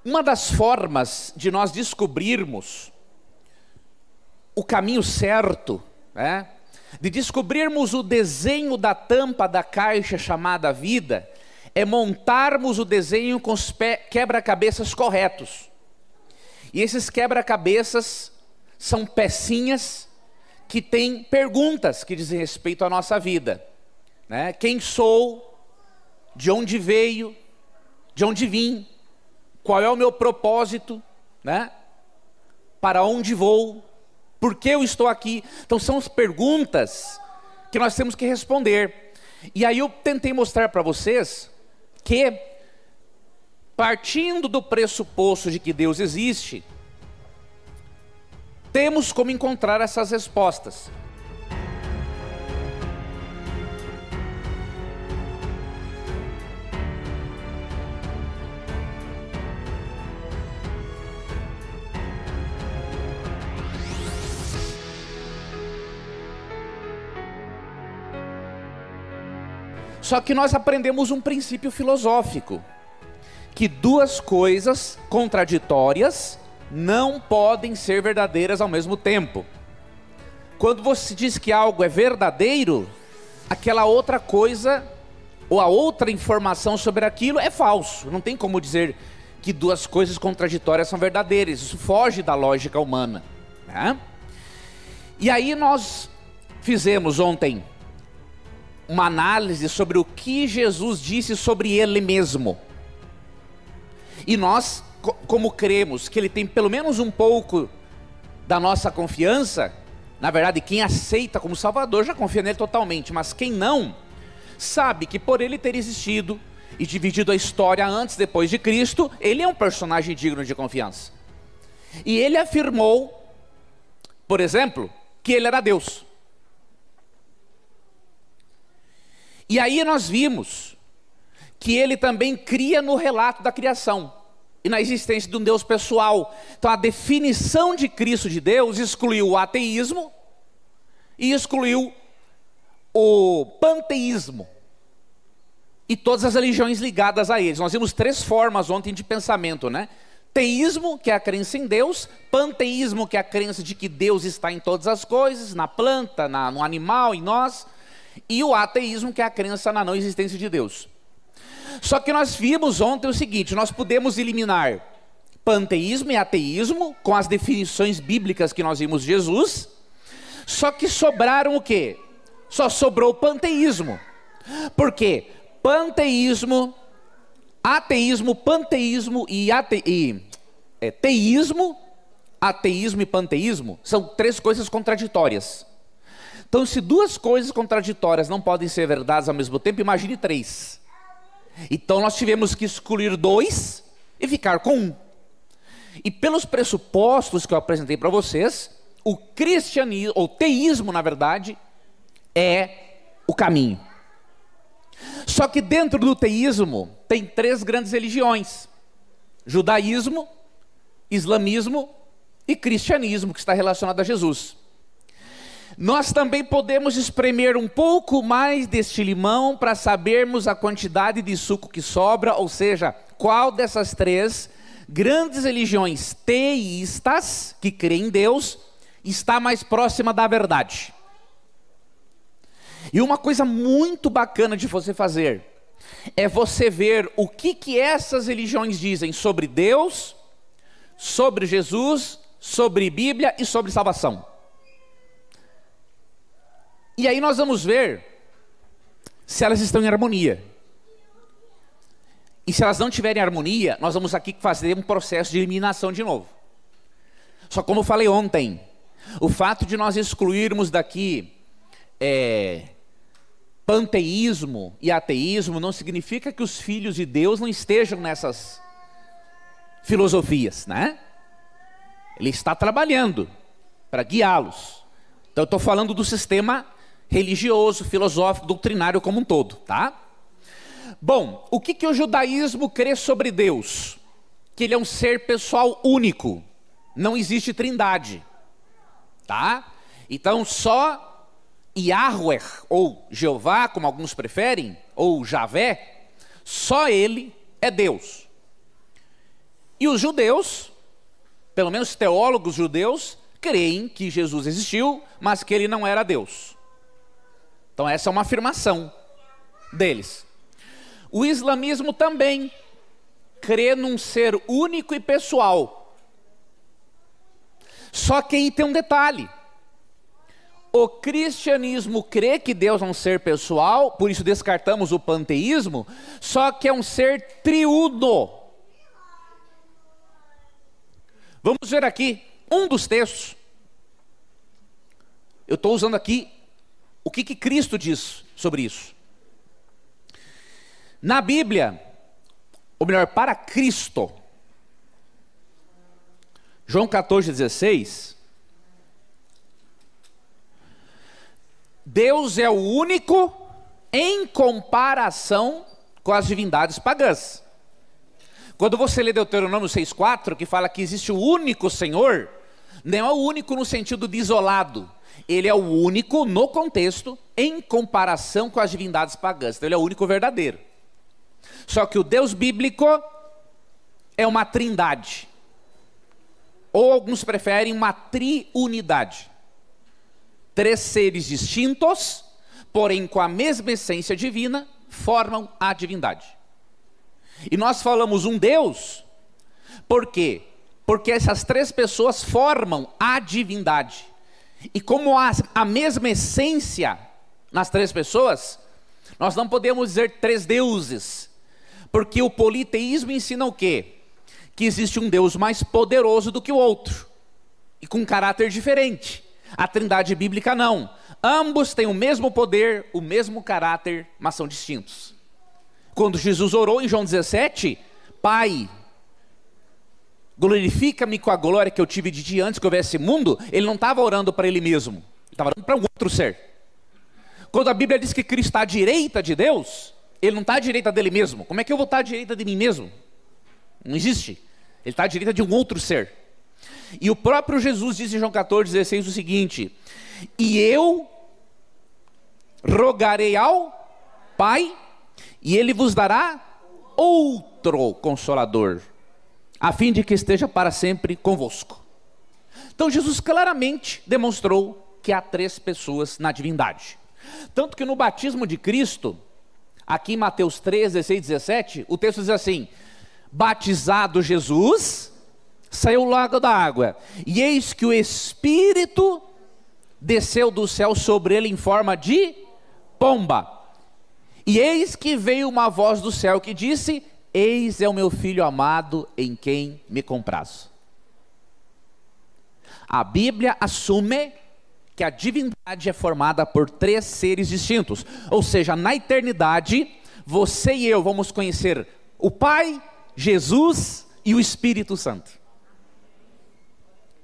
Uma das formas de nós descobrirmos o caminho certo, né, de descobrirmos o desenho da tampa da caixa chamada vida, é montarmos o desenho com os quebra-cabeças corretos. E esses quebra-cabeças são pecinhas que têm perguntas que dizem respeito à nossa vida, né? Quem sou? De onde veio? De onde vim? Qual é o meu propósito, né? Para onde vou? Por que eu estou aqui? Então são as perguntas que nós temos que responder. E aí eu tentei mostrar para vocês que, partindo do pressuposto de que Deus existe, temos como encontrar essas respostas. Só que nós aprendemos um princípio filosófico, que duas coisas contraditórias não podem ser verdadeiras ao mesmo tempo. Quando você diz que algo é verdadeiro, aquela outra coisa, ou a outra informação sobre aquilo é falso. Não tem como dizer que duas coisas contraditórias são verdadeiras, isso foge da lógica humana, né? E aí nós fizemos ontem uma análise sobre o que Jesus disse sobre Ele mesmo. E nós, como cremos que Ele tem pelo menos um pouco da nossa confiança, na verdade quem aceita como Salvador já confia nele totalmente, mas quem não, sabe que por Ele ter existido e dividido a história antes e depois de Cristo, Ele é um personagem digno de confiança. E Ele afirmou, por exemplo, que Ele era Deus. E aí nós vimos que Ele também cria no relato da criação e na existência de um Deus pessoal. Então a definição de Cristo de Deus excluiu o ateísmo e excluiu o panteísmo e todas as religiões ligadas a eles. Nós vimos três formas ontem de pensamento, né? Teísmo, que é a crença em Deus; panteísmo, que é a crença de que Deus está em todas as coisas, na planta, no animal, em nós; e o ateísmo, que é a crença na não existência de Deus. Só que nós vimos ontem o seguinte: nós podemos eliminar panteísmo e ateísmo com as definições bíblicas que nós vimos de Jesus, só que sobraram o quê? Só sobrou o panteísmo. Por quê? Panteísmo, ateísmo, panteísmo e teísmo, ateísmo e panteísmo são três coisas contraditórias. Então, se duas coisas contraditórias não podem ser verdades ao mesmo tempo, imagine três. Então nós tivemos que excluir dois e ficar com um. E pelos pressupostos que eu apresentei para vocês, o cristianismo, ou teísmo na verdade, é o caminho. Só que dentro do teísmo tem três grandes religiões: judaísmo, islamismo e cristianismo, que está relacionado a Jesus. Nós também podemos espremer um pouco mais deste limão para sabermos a quantidade de suco que sobra, ou seja, qual dessas três grandes religiões teístas, que creem em Deus, está mais próxima da verdade. E uma coisa muito bacana de você fazer é você ver o que essas religiões dizem sobre Deus, sobre Jesus, sobre Bíblia e sobre salvação. E aí nós vamos ver se elas estão em harmonia. E se elas não estiverem em harmonia, nós vamos aqui fazer um processo de eliminação de novo. Só como eu falei ontem, o fato de nós excluirmos daqui panteísmo e ateísmo não significa que os filhos de Deus não estejam nessas filosofias, né? Ele está trabalhando para guiá-los. Então eu estou falando do sistema religioso, filosófico, doutrinário como um todo, tá? Bom, o que o judaísmo crê sobre Deus? Que Ele é um ser pessoal único, não existe trindade, tá? Então só Yahweh, ou Jeová, como alguns preferem, ou Javé, só Ele é Deus. E os judeus, pelo menos teólogos judeus, creem que Jesus existiu, mas que ele não era Deus. Então essa é uma afirmação deles. O islamismo também crê num ser único e pessoal. Só que aí tem um detalhe. O cristianismo crê que Deus é um ser pessoal, por isso descartamos o panteísmo, só que é um ser triuno. Vamos ver aqui um dos textos. Eu estou usando aqui o que Cristo diz sobre isso. Na Bíblia, ou melhor, para Cristo, João 14,16, Deus é o único em comparação com as divindades pagãs. Quando você lê Deuteronômio 6,4, que fala que existe o único Senhor, não é o único no sentido de isolado, ele é o único no contexto em comparação com as divindades pagãs, então ele é o único verdadeiro. Só que o Deus bíblico é uma trindade, ou alguns preferem uma triunidade. 3 seres distintos, porém com a mesma essência divina, formam a divindade. E nós falamos um Deus, por quê? Porque essas 3 pessoas formam a divindade. E como há a mesma essência nas 3 pessoas, nós não podemos dizer 3 deuses, porque o politeísmo ensina o quê? Que existe um Deus mais poderoso do que o outro, e com um caráter diferente. A trindade bíblica não. Ambos têm o mesmo poder, o mesmo caráter, mas são distintos. Quando Jesus orou em João 17, Pai, glorifica-me com a glória que eu tive de ti antes que houvesse mundo, ele não estava orando para ele mesmo, ele estava orando para um outro ser. Quando a Bíblia diz que Cristo está à direita de Deus, ele não está à direita dele mesmo. Como é que eu vou estar à direita de mim mesmo? Não existe. Ele está à direita de um outro ser. E o próprio Jesus disse em João 14,16 o seguinte: e eu rogarei ao Pai, e ele vos dará outro Consolador, a fim de que esteja para sempre convosco. Então Jesus claramente demonstrou que há 3 pessoas na divindade. Tanto que no batismo de Cristo, aqui em Mateus 3, 16 e 17, o texto diz assim: batizado Jesus, saiu logo da água, e eis que o Espírito desceu do céu sobre ele em forma de pomba. E eis que veio uma voz do céu que disse: eis é o meu filho amado, em quem me comprazo. A Bíblia assume que a divindade é formada por 3 seres distintos. Ou seja, na eternidade, você e eu vamos conhecer o Pai, Jesus e o Espírito Santo.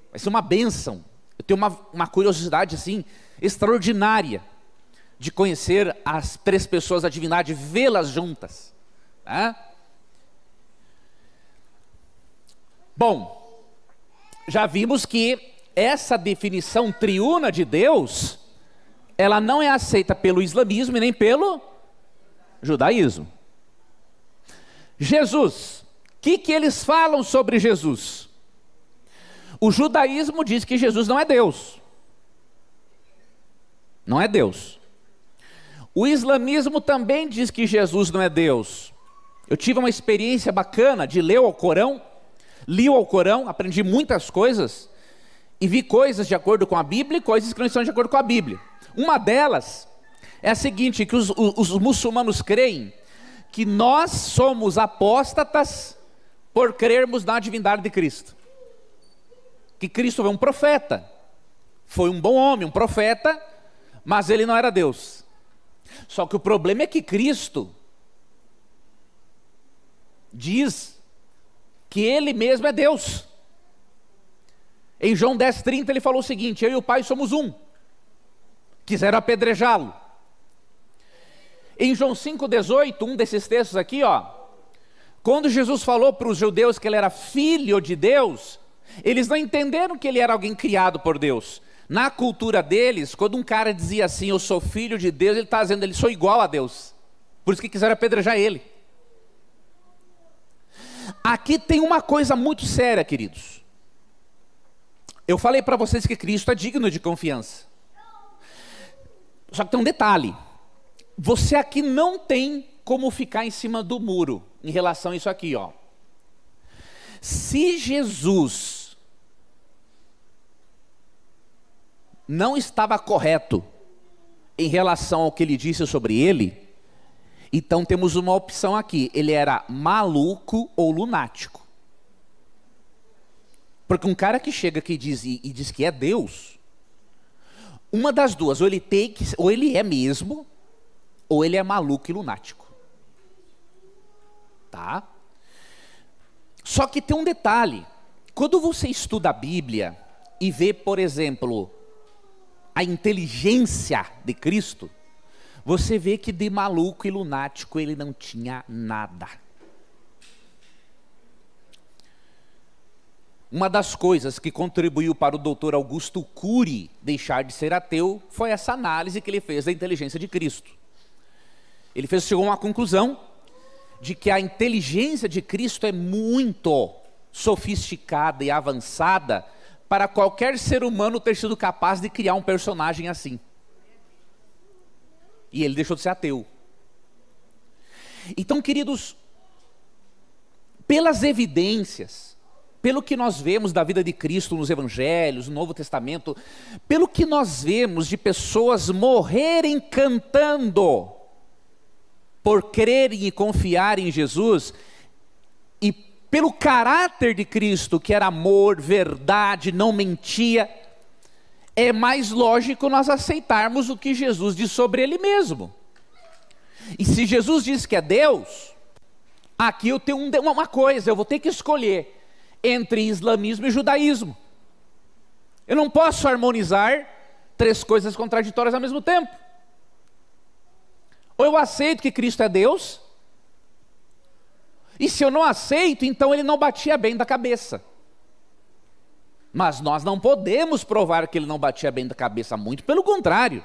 Vai ser uma bênção. Eu tenho uma curiosidade assim extraordinária de conhecer as 3 pessoas da divindade, vê-las juntas, né? Bom, já vimos que essa definição triuna de Deus, ela não é aceita pelo islamismo e nem pelo judaísmo. Jesus, o que eles falam sobre Jesus? O judaísmo diz que Jesus não é Deus. Não é Deus. O islamismo também diz que Jesus não é Deus. Eu tive uma experiência bacana de ler o Alcorão, li o Alcorão, aprendi muitas coisas, e vi coisas de acordo com a Bíblia e coisas que não estão de acordo com a Bíblia. Uma delas é a seguinte, que os muçulmanos creem que nós somos apóstatas por crermos na divindade de Cristo. Que Cristo foi um profeta, foi um bom homem, um profeta, mas ele não era Deus. Só que o problema é que Cristo diz que ele mesmo é Deus. Em João 10,30 ele falou o seguinte: eu e o Pai somos um. Quiseram apedrejá-lo. Em João 5,18, um desses textos aqui, quando Jesus falou para os judeus que ele era filho de Deus, eles não entenderam que ele era alguém criado por Deus. Na cultura deles, quando um cara dizia assim, eu sou filho de Deus, ele está dizendo, ele sou igual a Deus. Por isso que quiseram apedrejar ele. aqui tem uma coisa muito séria, queridos. Eu falei para vocês que Cristo é digno de confiança. Só que tem um detalhe. Você aqui não tem como ficar em cima do muro em relação a isso aqui, ó. Se Jesus não estava correto em relação ao que ele disse sobre ele, então temos uma opção aqui: ele era maluco ou lunático. Porque um cara que chega aqui e diz que é Deus, uma das duas, ou ele é mesmo, ou ele é maluco e lunático. Tá? Só que tem um detalhe. Quando você estuda a Bíblia e vê, por exemplo, a inteligência de Cristo, você vê que de maluco e lunático ele não tinha nada. Uma das coisas que contribuiu para o doutor Augusto Cury deixar de ser ateu foi essa análise que ele fez da inteligência de Cristo. Ele chegou a uma conclusão de que a inteligência de Cristo é muito sofisticada e avançada para qualquer ser humano ter sido capaz de criar um personagem assim. E ele deixou de ser ateu. Então, queridos, pelas evidências, pelo que nós vemos da vida de Cristo nos Evangelhos, no Novo Testamento, pelo que nós vemos de pessoas morrerem cantando por crerem e confiarem em Jesus, e pelo caráter de Cristo, que era amor, verdade, não mentia, é mais lógico nós aceitarmos o que Jesus diz sobre ele mesmo. E se Jesus diz que é Deus, aqui eu tenho uma coisa, eu vou ter que escolher entre islamismo e judaísmo. Eu não posso harmonizar três coisas contraditórias ao mesmo tempo. Ou eu aceito que Cristo é Deus, e se eu não aceito, então ele não batia bem da cabeça. Mas nós não podemos provar que ele não batia bem da cabeça, muito pelo contrário.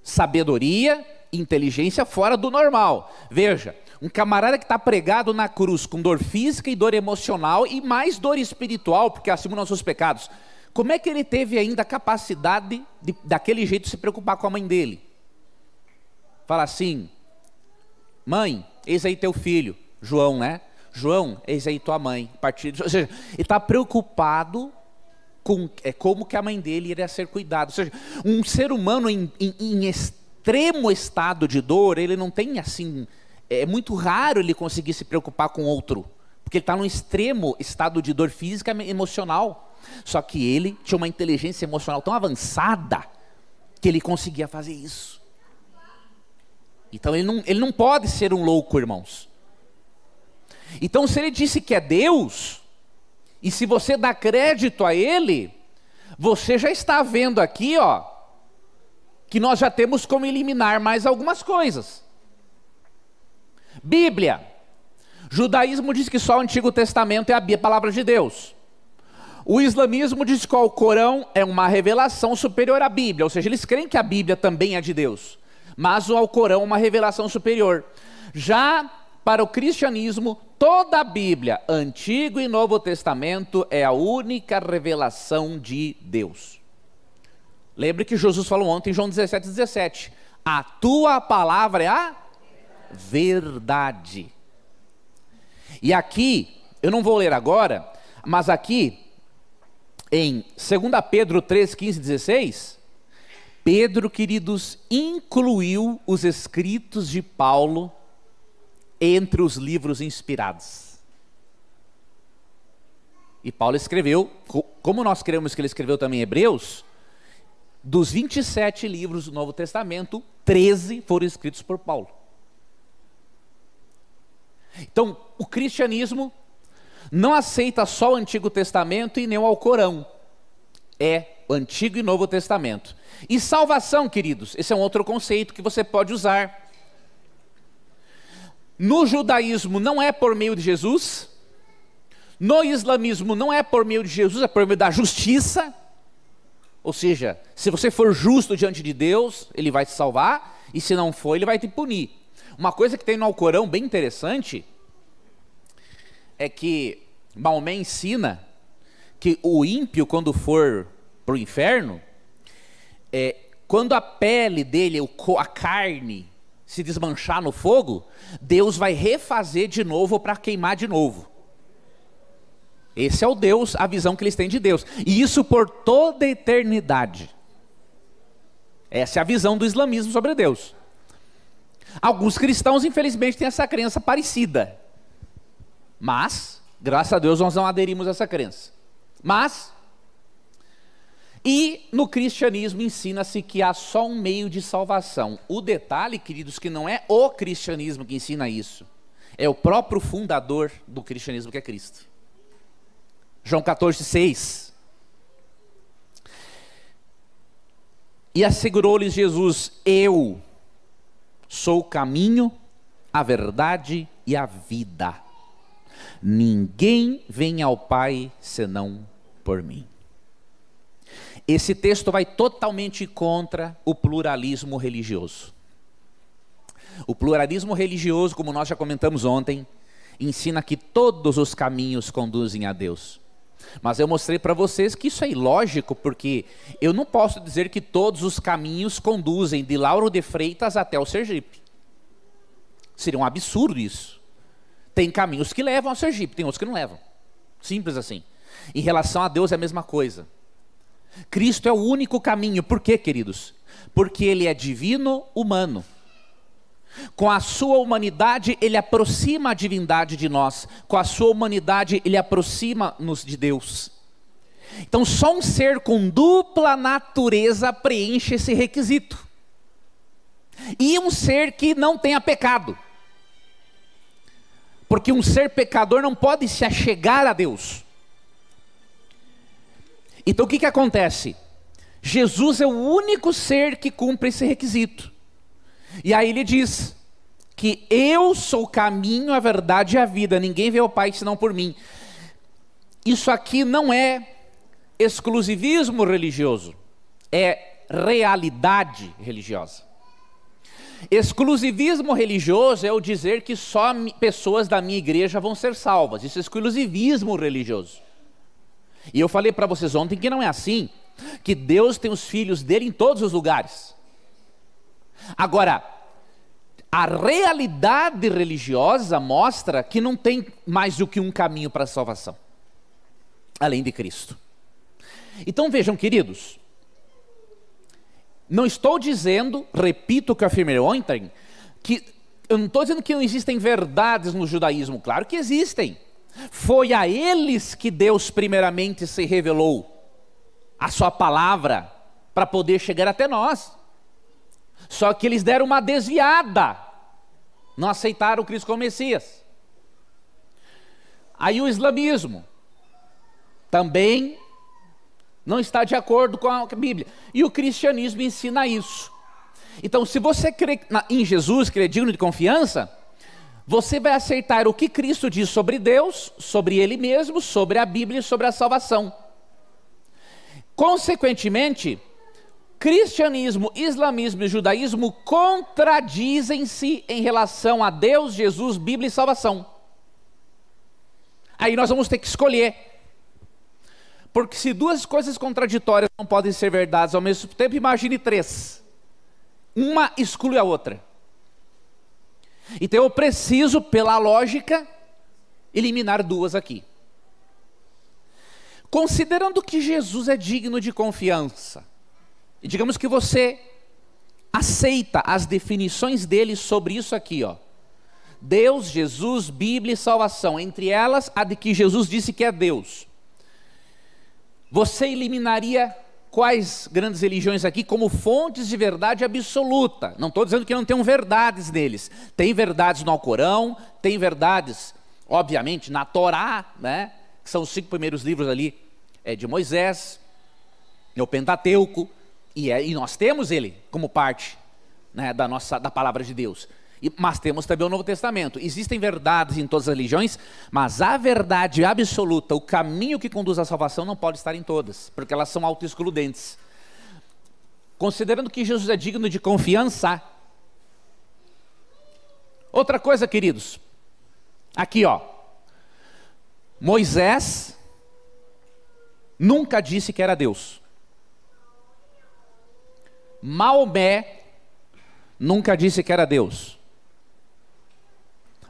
Sabedoria, inteligência fora do normal. Veja, um camarada que está pregado na cruz com dor física e dor emocional e mais dor espiritual, porque acima dos nossos pecados, como é que ele teve ainda a capacidade de, daquele jeito, se preocupar com a mãe dele? Fala assim: mãe, eis aí teu filho. João, né? João, eis aí tua mãe. Ou seja, ele está preocupado com como que a mãe dele iria ser cuidada. Ou seja, um ser humano em extremo estado de dor, ele não tem assim, é muito raro ele conseguir se preocupar com outro, porque ele está num extremo estado de dor física e emocional. Só que ele tinha uma inteligência emocional tão avançada que ele conseguia fazer isso. Então ele não pode ser um louco, irmãos. Então, se ele disse que é Deus, e se você dá crédito a ele, você já está vendo aqui, ó, que nós já temos como eliminar mais algumas coisas. Bíblia. Judaísmo diz que só o Antigo Testamento é a palavra de Deus. O islamismo diz que o Corão é uma revelação superior à Bíblia, ou seja, eles creem que a Bíblia também é de Deus, mas o Alcorão é uma revelação superior. Já para o cristianismo, toda a Bíblia, Antigo e Novo Testamento, é a única revelação de Deus. Lembre que Jesus falou ontem em João 17:17, a tua palavra é a verdade. E aqui, eu não vou ler agora, mas aqui, em 2 Pedro 3, 15 e 16, Pedro, queridos, incluiu os escritos de Paulo entre os livros inspirados. E Paulo escreveu, como nós cremos que ele escreveu também Hebreus, dos 27 livros do Novo Testamento, 13 foram escritos por Paulo. Então, o cristianismo não aceita só o Antigo Testamento e nem o Alcorão. É o Antigo e Novo Testamento. E salvação, queridos, esse é um outro conceito que você pode usar. No judaísmo não é por meio de Jesus. No islamismo não é por meio de Jesus, é por meio da justiça. Ou seja, se você for justo diante de Deus, ele vai te salvar, e se não for, ele vai te punir. Uma coisa que tem no Alcorão bem interessante é que Maomé ensina que o ímpio, quando for para o inferno, quando a pele dele, a carne, se desmanchar no fogo, Deus vai refazer de novo para queimar de novo. Esse é o Deus, a visão que eles têm de Deus. E isso por toda a eternidade. Essa é a visão do islamismo sobre Deus. Alguns cristãos, infelizmente, têm essa crença parecida. Mas, graças a Deus, nós não aderimos a essa crença. E no cristianismo ensina-se que há só um meio de salvação. O detalhe, queridos, que não é o cristianismo que ensina isso. É o próprio fundador do cristianismo, que é Cristo. João 14,6. E assegurou-lhes Jesus: eu sou o caminho, a verdade e a vida. Ninguém vem ao Pai senão por mim. Esse texto vai totalmente contra o pluralismo religioso. O pluralismo religioso, como nós já comentamos ontem, ensina que todos os caminhos conduzem a Deus. Mas eu mostrei para vocês que isso é ilógico, porque eu não posso dizer que todos os caminhos conduzem de Lauro de Freitas até o Sergipe. Seria um absurdo isso. Tem caminhos que levam ao Sergipe, tem outros que não levam. Simples assim. Em relação a Deus é a mesma coisa. Cristo é o único caminho. Por quê, queridos? Porque Ele é divino humano. Com a sua humanidade, Ele aproxima a divindade de nós. Com a sua humanidade, Ele aproxima-nos de Deus. Então, só um ser com dupla natureza preenche esse requisito. E um ser que não tenha pecado. Porque um ser pecador não pode se achegar a Deus. Então o que acontece? Jesus é o único ser que cumpre esse requisito. E aí ele diz que eu sou o caminho, a verdade e a vida. Ninguém vê ao Pai senão por mim. Isso aqui não é exclusivismo religioso. É realidade religiosa. Exclusivismo religioso é o dizer que só pessoas da minha igreja vão ser salvas. Isso é exclusivismo religioso. E eu falei para vocês ontem que não é assim, que Deus tem os filhos dele em todos os lugares. Agora, a realidade religiosa mostra que não tem mais do que um caminho para a salvação, além de Cristo. Então vejam, queridos, não estou dizendo, repito o que eu afirmei ontem, que eu não estou dizendo que não existem verdades no judaísmo, claro que existem. Foi a eles que Deus primeiramente se revelou a sua palavra para poder chegar até nós. Só que eles deram uma desviada, não aceitaram Cristo como Messias. Aí o islamismo também não está de acordo com a Bíblia. E o cristianismo ensina isso. Então, se você crê em Jesus, que ele é digno de confiança, você vai aceitar o que Cristo diz sobre Deus, sobre Ele mesmo, sobre a Bíblia e sobre a salvação. Consequentemente, cristianismo, islamismo e judaísmo contradizem-se em relação a Deus, Jesus, Bíblia e salvação. Aí nós vamos ter que escolher. Porque se duas coisas contraditórias não podem ser verdades ao mesmo tempo, imagine três. Uma exclui a outra. Então eu preciso, pela lógica, eliminar duas aqui. Considerando que Jesus é digno de confiança, e digamos que você aceita as definições dele sobre isso aqui, ó. Deus, Jesus, Bíblia e salvação, entre elas a de que Jesus disse que é Deus. Você eliminaria quais grandes religiões aqui como fontes de verdade absoluta? Não estou dizendo que não tenham verdades neles. Tem verdades no Alcorão, tem verdades, obviamente, na Torá, né? Que são os 5 primeiros livros ali de Moisés, o Pentateuco, e nós temos ele como parte, né, da palavra de Deus. Mas temos também o Novo Testamento. Existem verdades em todas as religiões, mas a verdade absoluta, o caminho que conduz à salvação, não pode estar em todas, porque elas são autoexcludentes. Considerando que Jesus é digno de confiança. Outra coisa, queridos, aqui ó, Moisés nunca disse que era Deus. Maomé nunca disse que era Deus.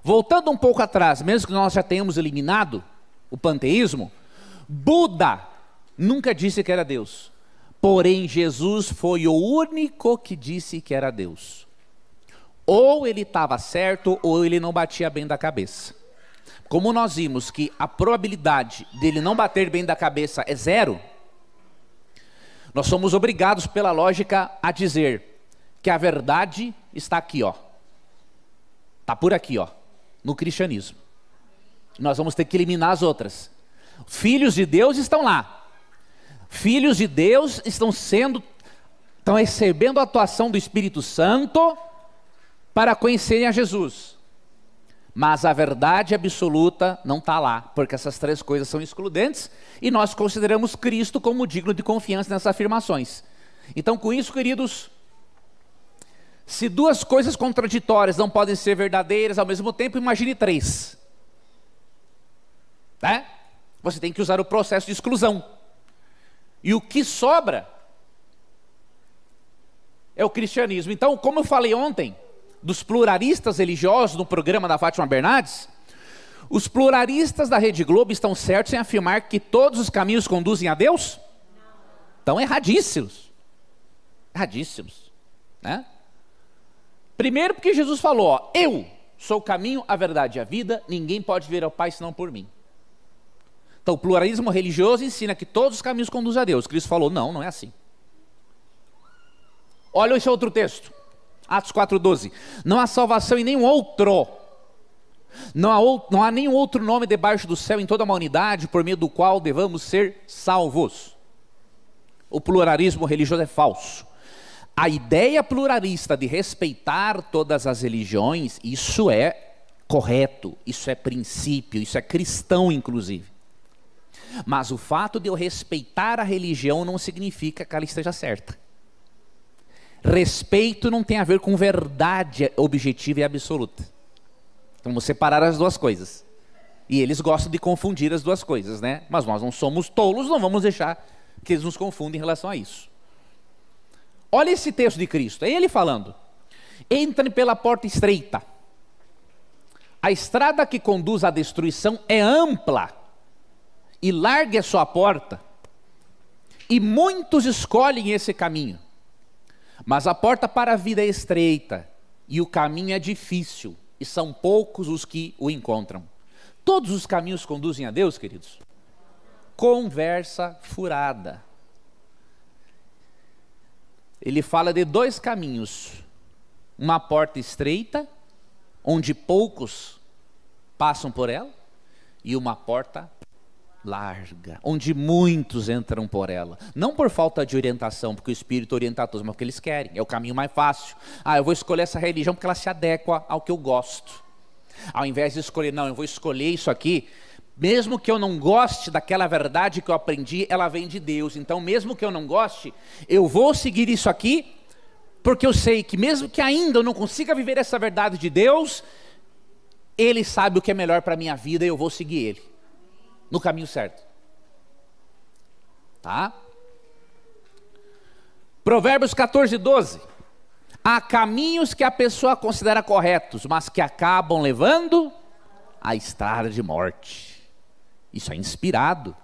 Voltando um pouco atrás, mesmo que nós já tenhamos eliminado o panteísmo, Buda nunca disse que era Deus. Porém, Jesus foi o único que disse que era Deus. Ou ele estava certo, ou ele não batia bem da cabeça. Como nós vimos que a probabilidade dele não bater bem da cabeça é 0, nós somos obrigados pela lógica a dizer que a verdade está aqui, ó. Está por aqui, ó, no cristianismo. Nós vamos ter que eliminar as outras. Filhos de Deus estão lá. Filhos de Deus estão recebendo a atuação do Espírito Santo para conhecerem a Jesus. Mas a verdade absoluta não está lá, porque essas 3 coisas são excludentes, e nós consideramos Cristo como digno de confiança nessas afirmações. Então, com isso, queridos, se 2 coisas contraditórias não podem ser verdadeiras ao mesmo tempo, imagine 3. Né? Você tem que usar o processo de exclusão. E o que sobra é o cristianismo. Então, como eu falei ontem, dos pluralistas religiosos no programa da Fátima Bernardes, os pluralistas da Rede Globo estão certos em afirmar que todos os caminhos conduzem a Deus? Estão erradíssimos. Erradíssimos. Né? Primeiro porque Jesus falou, ó, eu sou o caminho, a verdade e a vida, ninguém pode vir ao Pai senão por mim. Então o pluralismo religioso ensina que todos os caminhos conduzem a Deus. Cristo falou, não, não é assim. Olha esse outro texto. Atos 4,12. Não há salvação em nenhum outro. Não há nenhum outro nome debaixo do céu em toda a humanidade por meio do qual devamos ser salvos. O pluralismo religioso é falso. A ideia pluralista de respeitar todas as religiões, isso é correto, isso é princípio, isso é cristão inclusive. Mas o fato de eu respeitar a religião não significa que ela esteja certa. Respeito não tem a ver com verdade objetiva e absoluta. Então vamos separar as 2 coisas. E eles gostam de confundir as 2 coisas, né? Mas nós não somos tolos, não vamos deixar que eles nos confundam em relação a isso. Olha esse texto de Cristo, é ele falando. Entrem pela porta estreita. A estrada que conduz à destruição é ampla e larga é sua porta. E muitos escolhem esse caminho. Mas a porta para a vida é estreita, e o caminho é difícil, e são poucos os que o encontram. Todos os caminhos conduzem a Deus, queridos? Conversa furada. Ele fala de 2 caminhos. Uma porta estreita, onde poucos passam por ela, e uma porta larga, onde muitos entram por ela. Não por falta de orientação, porque o Espírito orienta a todos, mas porque eles querem, é o caminho mais fácil. Eu vou escolher essa religião porque ela se adequa ao que eu gosto. Ao invés de escolher, não, eu vou escolher isso aqui, mesmo que eu não goste daquela verdade que eu aprendi, ela vem de Deus. Então mesmo que eu não goste, eu vou seguir isso aqui, porque eu sei que mesmo que ainda eu não consiga viver essa verdade de Deus, Ele sabe o que é melhor para a minha vida e eu vou seguir Ele no caminho certo. Tá? Provérbios 14:12. Há caminhos que a pessoa considera corretos, mas que acabam levando à estrada de morte. Isso é inspirado.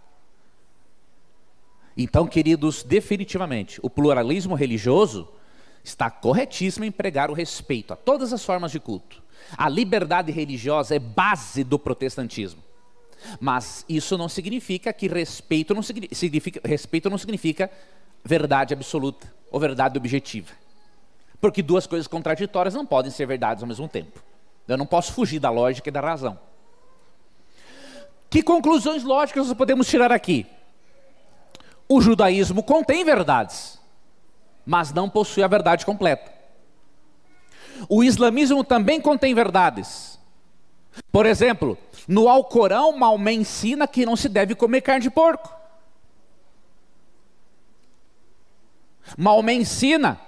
Então, queridos, definitivamente, o pluralismo religioso está corretíssimo em pregar o respeito a todas as formas de culto. A liberdade religiosa é base do protestantismo. Mas isso não significa que respeito não significa verdade absoluta ou verdade objetiva. Porque 2 coisas contraditórias não podem ser verdades ao mesmo tempo. Eu não posso fugir da lógica e da razão. Que conclusões lógicas nós podemos tirar aqui? O judaísmo contém verdades, mas não possui a verdade completa. O islamismo também contém verdades. Por exemplo, no Alcorão, Maomé ensina que não se deve comer carne de porco. Maomé ensina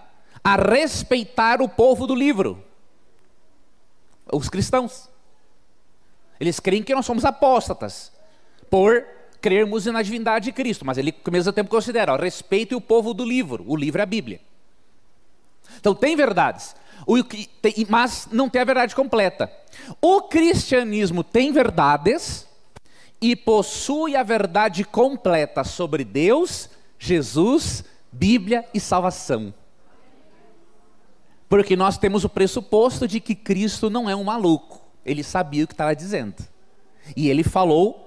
a respeitar o povo do livro, os cristãos. Eles creem que nós somos apóstatas. por crermos na divindade de Cristo, mas ele ao mesmo tempo considera, ó, respeite o povo do livro, o livro é a Bíblia. Então tem verdades, mas não tem a verdade completa. O cristianismo tem verdades e possui a verdade completa sobre Deus, Jesus, Bíblia e salvação. Porque nós temos o pressuposto de que Cristo não é um maluco, ele sabia o que estava dizendo. E ele falou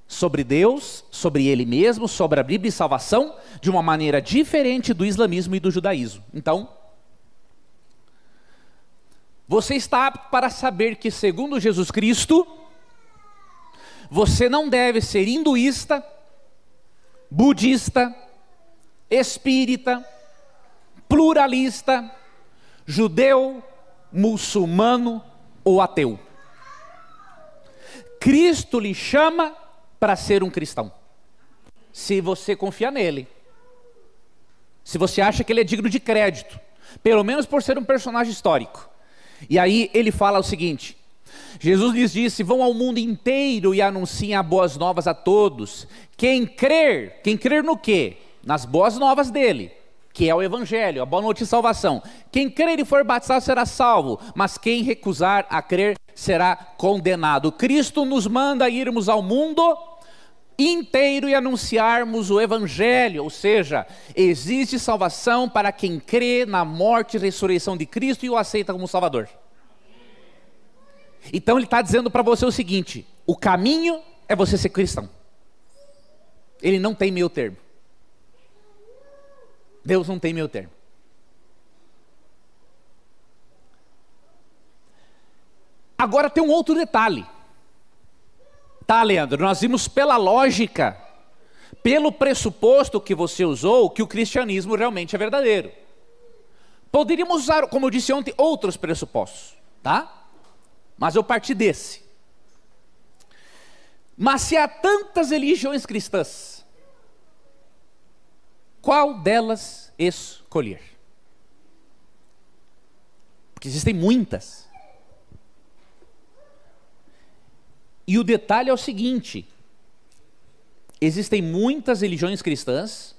sobre Deus, sobre ele mesmo, sobre a Bíblia e salvação, de uma maneira diferente do islamismo e do judaísmo. Então, você está apto para saber que, segundo Jesus Cristo, você não deve ser hinduísta, budista, espírita, pluralista, judeu, muçulmano ou ateu. Cristo lhe chama para ser um cristão, se você confia nele, se você acha que ele é digno de crédito, pelo menos por ser um personagem histórico. E aí ele fala o seguinte: Jesus lhes disse, vão ao mundo inteiro e anunciem as boas novas a todos. Quem crer no quê? Nas boas novas dele, que é o evangelho, a boa notícia de salvação. Quem crer e for batizado será salvo, mas quem recusar a crer será condenado. Cristo nos manda irmos ao mundo inteiro e anunciarmos o evangelho, ou seja, existe salvação para quem crê na morte e ressurreição de Cristo e o aceita como Salvador. Então ele está dizendo para você o seguinte: o caminho é você ser cristão. Ele não tem meio termo. Deus não tem meio termo. Agora tem um outro detalhe. Tá, Leandro, nós vimos pela lógica, pelo pressuposto que você usou, que o cristianismo realmente é verdadeiro. Poderíamos usar, como eu disse ontem, outros pressupostos, tá? Mas eu parti desse. Mas se há tantas religiões cristãs, qual delas escolher? Porque existem muitas. E o detalhe é o seguinte: existem muitas religiões cristãs,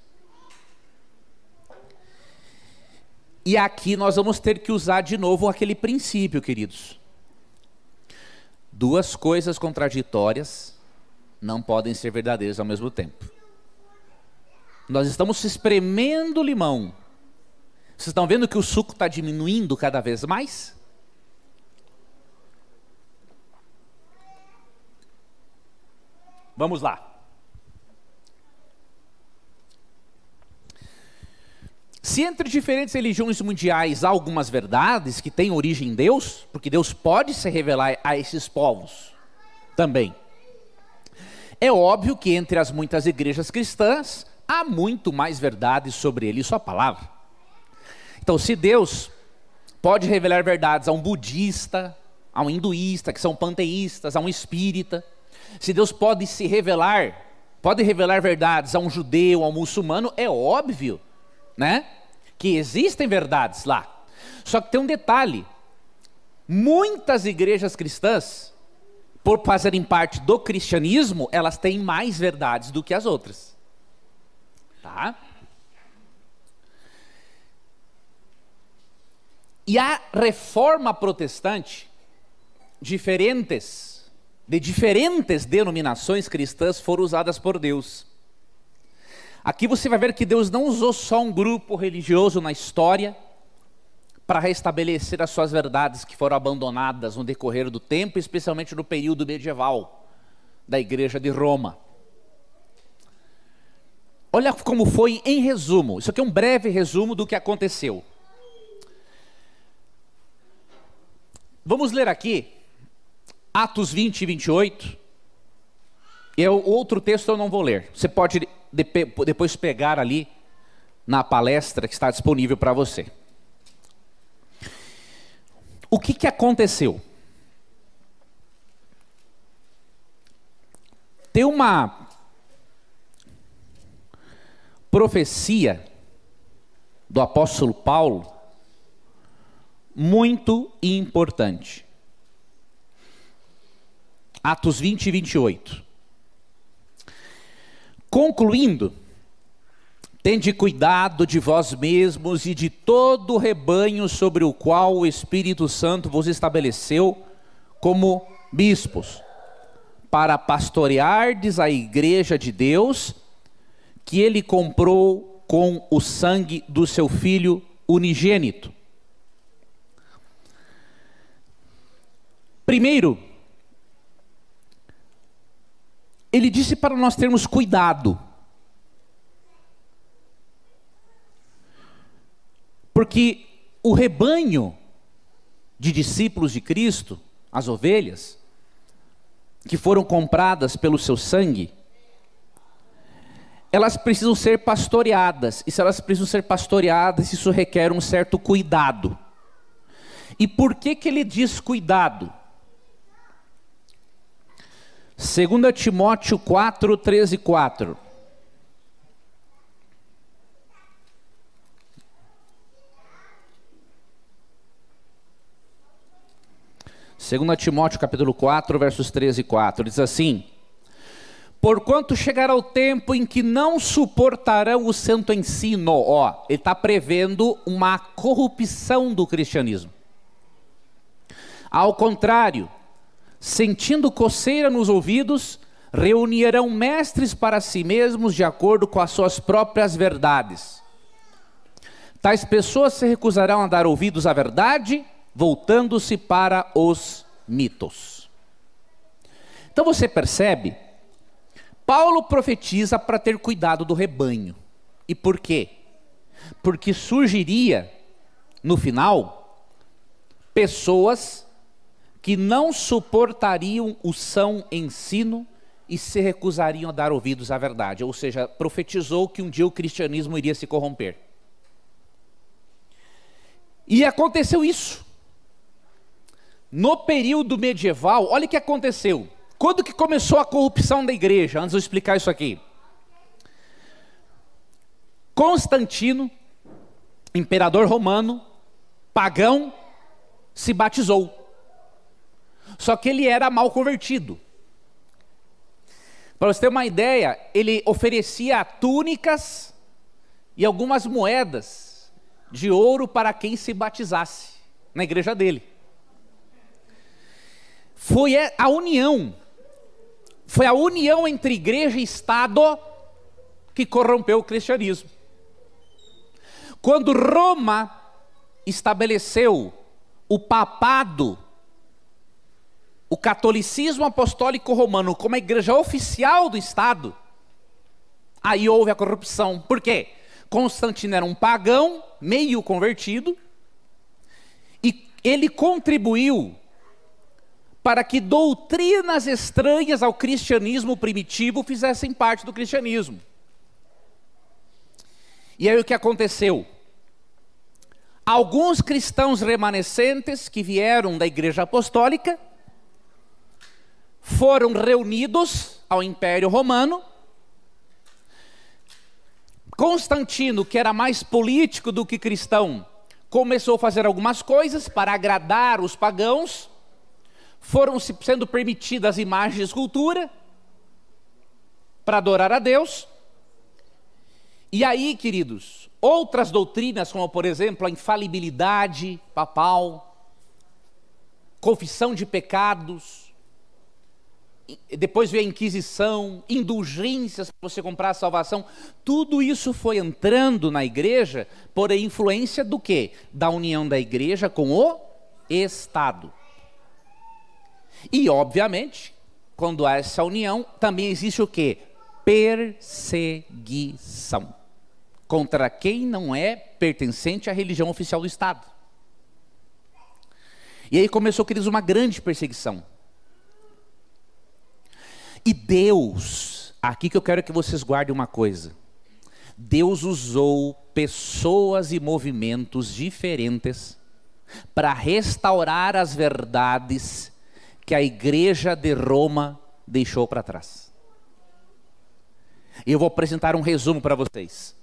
e aqui nós vamos ter que usar de novo aquele princípio, queridos. Duas coisas contraditórias não podem ser verdadeiras ao mesmo tempo. Nós estamos espremendo limão. Vocês estão vendo que o suco está diminuindo cada vez mais? Vamos lá. Se entre diferentes religiões mundiais há algumas verdades que têm origem em Deus, porque Deus pode se revelar a esses povos também, é óbvio que entre as muitas igrejas cristãs há muito mais verdades sobre ele e sua palavra. Então, se Deus pode revelar verdades a um budista, a um hinduísta, que são panteístas, a um espírita, se Deus pode revelar verdades a um judeu, a um muçulmano, é óbvio, né, que existem verdades lá. Só que tem um detalhe: muitas igrejas cristãs, por fazerem parte do cristianismo, elas têm mais verdades do que as outras, tá? E a reforma protestante, de diferentes denominações cristãs foram usadas por Deus. Aqui você vai ver que Deus não usou só um grupo religioso na história para restabelecer as suas verdades que foram abandonadas no decorrer do tempo, especialmente no período medieval da Igreja de Roma. Olha como foi em resumo. Isso aqui é um breve resumo do que aconteceu. Vamos ler aqui Atos 20 e 28. Outro texto eu não vou ler. Você pode depois pegar ali na palestra que está disponível para você. O que aconteceu? Tem uma profecia do apóstolo Paulo muito importante. Atos 20 e 28. Concluindo, tende cuidado de vós mesmos e de todo o rebanho sobre o qual o Espírito Santo vos estabeleceu como bispos, para pastoreardes a igreja de Deus, que ele comprou com o sangue do seu Filho unigênito. Primeiro, ele disse para nós termos cuidado, porque o rebanho de discípulos de Cristo, as ovelhas, que foram compradas pelo seu sangue, elas precisam ser pastoreadas, e se elas precisam ser pastoreadas, isso requer um certo cuidado. E por que ele diz cuidado? 2 Timóteo 4, 13 e 4. Segunda Timóteo capítulo 4, versos 13 e 4, diz assim: porquanto chegará o tempo em que não suportarão o santo ensino. Ele está prevendo uma corrupção do cristianismo. Ao contrário, sentindo coceira nos ouvidos, reunirão mestres para si mesmos de acordo com as suas próprias verdades. Tais pessoas se recusarão a dar ouvidos à verdade, voltando-se para os mitos. Então você percebe, Paulo profetiza para ter cuidado do rebanho. E por quê? Porque surgiria, no final, pessoas que não suportariam o são ensino e se recusariam a dar ouvidos à verdade. Ou seja, profetizou que um dia o cristianismo iria se corromper. E aconteceu isso. No período medieval, olha o que aconteceu. Quando que começou a corrupção da igreja? Antes de eu explicar isso aqui. Constantino, imperador romano, pagão, se batizou. Só que ele era mal convertido. Para você ter uma ideia, ele oferecia túnicas e algumas moedas de ouro para quem se batizasse na igreja dele. Foi a união entre igreja e Estado que corrompeu o cristianismo. Quando Roma estabeleceu o papado, o catolicismo apostólico romano como a igreja oficial do Estado, aí houve a corrupção. Por quê? Constantino era um pagão, meio convertido, e ele contribuiu para que doutrinas estranhas ao cristianismo primitivo fizessem parte do cristianismo. E aí o que aconteceu? Alguns cristãos remanescentes que vieram da igreja apostólica foram reunidos ao Império Romano. Constantino, que era mais político do que cristão, começou a fazer algumas coisas para agradar os pagãos. Foram sendo permitidas imagens de escultura para adorar a Deus. E aí, queridos, outras doutrinas, como por exemplo a infalibilidade papal, confissão de pecados, depois veio a Inquisição, indulgências para você comprar a salvação, tudo isso foi entrando na igreja por influência do quê? Da união da igreja com o Estado. E obviamente, quando há essa união, também existe o quê? Perseguição contra quem não é pertencente à religião oficial do Estado. E aí começou, queridos, uma grande perseguição. E Deus, aqui que eu quero que vocês guardem uma coisa, Deus usou pessoas e movimentos diferentes para restaurar as verdades que a igreja de Roma deixou para trás. E eu vou apresentar um resumo para vocês.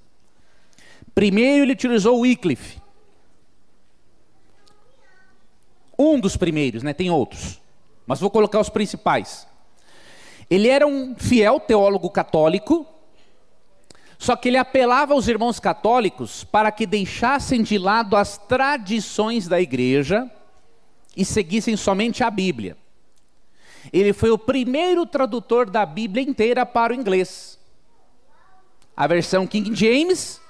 Primeiro ele utilizou Wycliffe. Um dos primeiros, né? Tem outros. Mas vou colocar os principais. Ele era um fiel teólogo católico, só que ele apelava aos irmãos católicos para que deixassem de lado as tradições da igreja e seguissem somente a Bíblia. Ele foi o primeiro tradutor da Bíblia inteira para o inglês. A versão King James,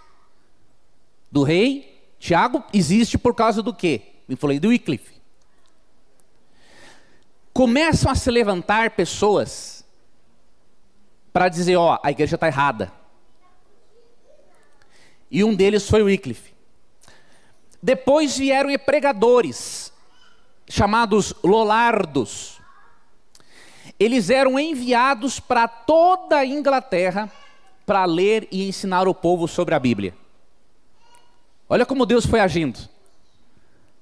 do rei Tiago, existe por causa do quê? Eu falei do Wycliffe. Começam a se levantar pessoas para dizer, ó, a igreja está errada. E um deles foi o Wycliffe. Depois vieram pregadores, chamados Lollardos. Eles eram enviados para toda a Inglaterra para ler e ensinar o povo sobre a Bíblia. Olha como Deus foi agindo.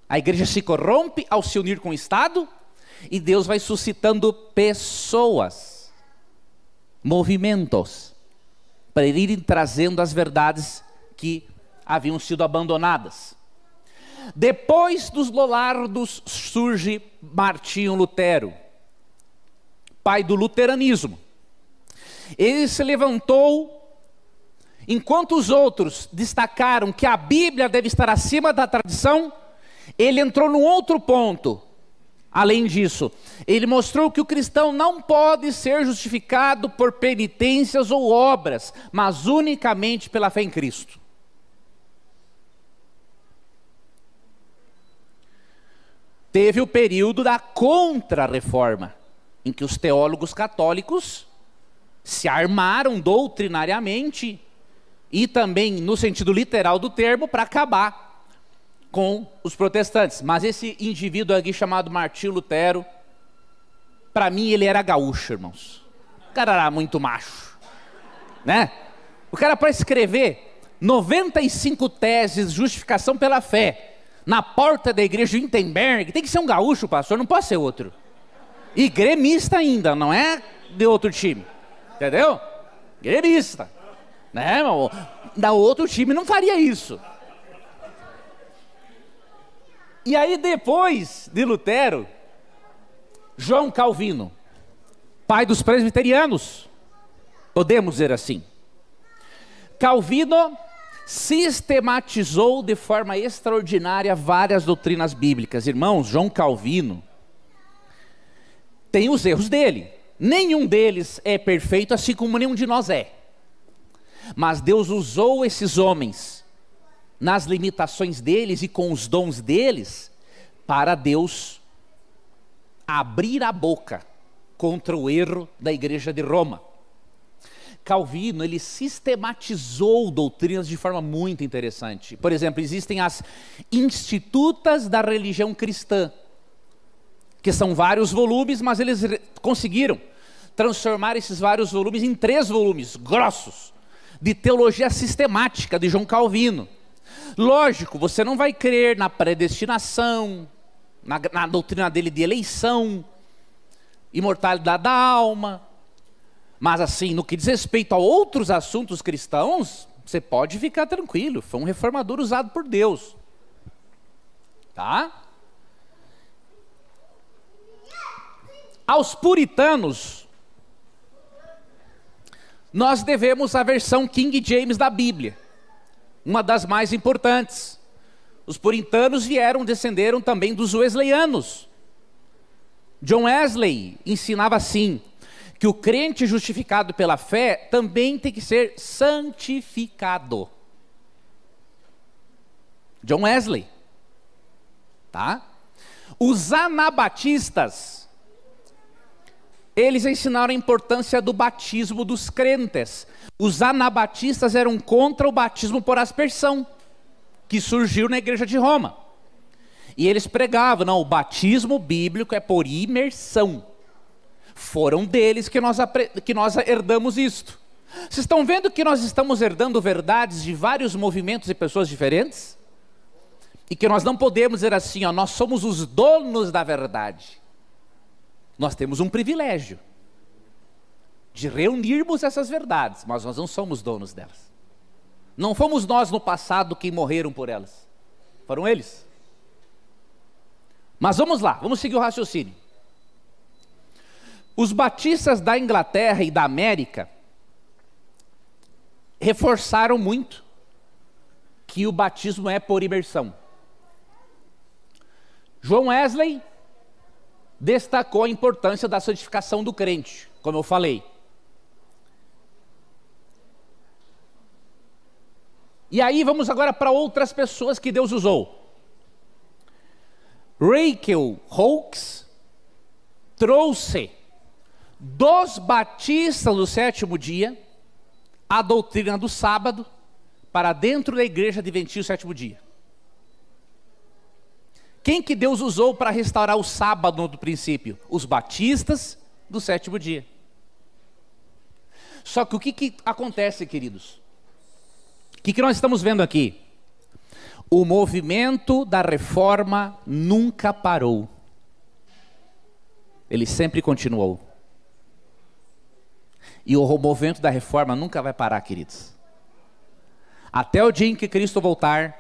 A igreja se corrompe ao se unir com o Estado, e Deus vai suscitando pessoas, movimentos, para irem trazendo as verdades que haviam sido abandonadas. Depois dos Lollardos surge Martinho Lutero, pai do luteranismo. Ele se levantou, enquanto os outros destacaram que a Bíblia deve estar acima da tradição, ele entrou num outro ponto. Além disso, ele mostrou que o cristão não pode ser justificado por penitências ou obras, mas unicamente pela fé em Cristo. Teve o período da Contra-Reforma, em que os teólogos católicos se armaram doutrinariamente e também no sentido literal do termo para acabar com os protestantes. Mas esse indivíduo aqui chamado Martinho Lutero, para mim ele era gaúcho, irmãos. O cara era muito macho, né? O cara, para escrever 95 teses de justificação pela fé na porta da igreja de Wittenberg, tem que ser um gaúcho, pastor, não pode ser outro. E gremista ainda, não é de outro time, entendeu? Gremista, né? Da outro time não faria isso. E aí depois de Lutero, João Calvino, pai dos presbiterianos, podemos dizer assim. Calvino sistematizou de forma extraordinária várias doutrinas bíblicas. Irmãos, João Calvino tem os erros dele. Nenhum deles é perfeito, assim como nenhum de nós é. Mas Deus usou esses homens nas limitações deles e com os dons deles, para Deus abrir a boca contra o erro da igreja de Roma. Calvino, ele sistematizou doutrinas de forma muito interessante. Por exemplo, existem as Institutas da Religião Cristã, que são vários volumes, mas eles conseguiram transformar esses vários volumes em 3 volumes grossos, de teologia sistemática de João Calvino. Lógico, você não vai crer na predestinação, na doutrina dele de eleição, imortalidade da alma, mas assim, no que diz respeito a outros assuntos cristãos, você pode ficar tranquilo, foi um reformador usado por Deus, tá? Aos puritanos, nós devemos a versão King James da Bíblia, uma das mais importantes. Os puritanos descenderam também dos wesleyanos. John Wesley ensinava assim, que o crente justificado pela fé também tem que ser santificado. John Wesley, tá? Os anabatistas, eles ensinaram a importância do batismo dos crentes. Os anabatistas eram contra o batismo por aspersão, que surgiu na igreja de Roma. E eles pregavam, não, o batismo bíblico é por imersão. Foram deles que nós herdamos isto. Vocês estão vendo que nós estamos herdando verdades de vários movimentos e pessoas diferentes? E que nós não podemos dizer assim, ó, nós somos os donos da verdade. Nós temos um privilégio de reunirmos essas verdades, mas nós não somos donos delas. Não fomos nós no passado que morreram por elas, foram eles. Mas vamos lá, vamos seguir o raciocínio. Os batistas da Inglaterra e da América reforçaram muito que o batismo é por imersão. John Wesley destacou a importância da santificação do crente, como eu falei. E aí vamos agora para outras pessoas que Deus usou. Rachel Hawkes trouxe dos batistas do sétimo dia a doutrina do sábado para dentro da igreja adventista do sétimo dia. Quem que Deus usou para restaurar o sábado do princípio? Os batistas do sétimo dia. Só que o que acontece, queridos? O que nós estamos vendo aqui? O movimento da reforma nunca parou. Ele sempre continuou. E o movimento da reforma nunca vai parar, queridos. Até o dia em que Cristo voltar,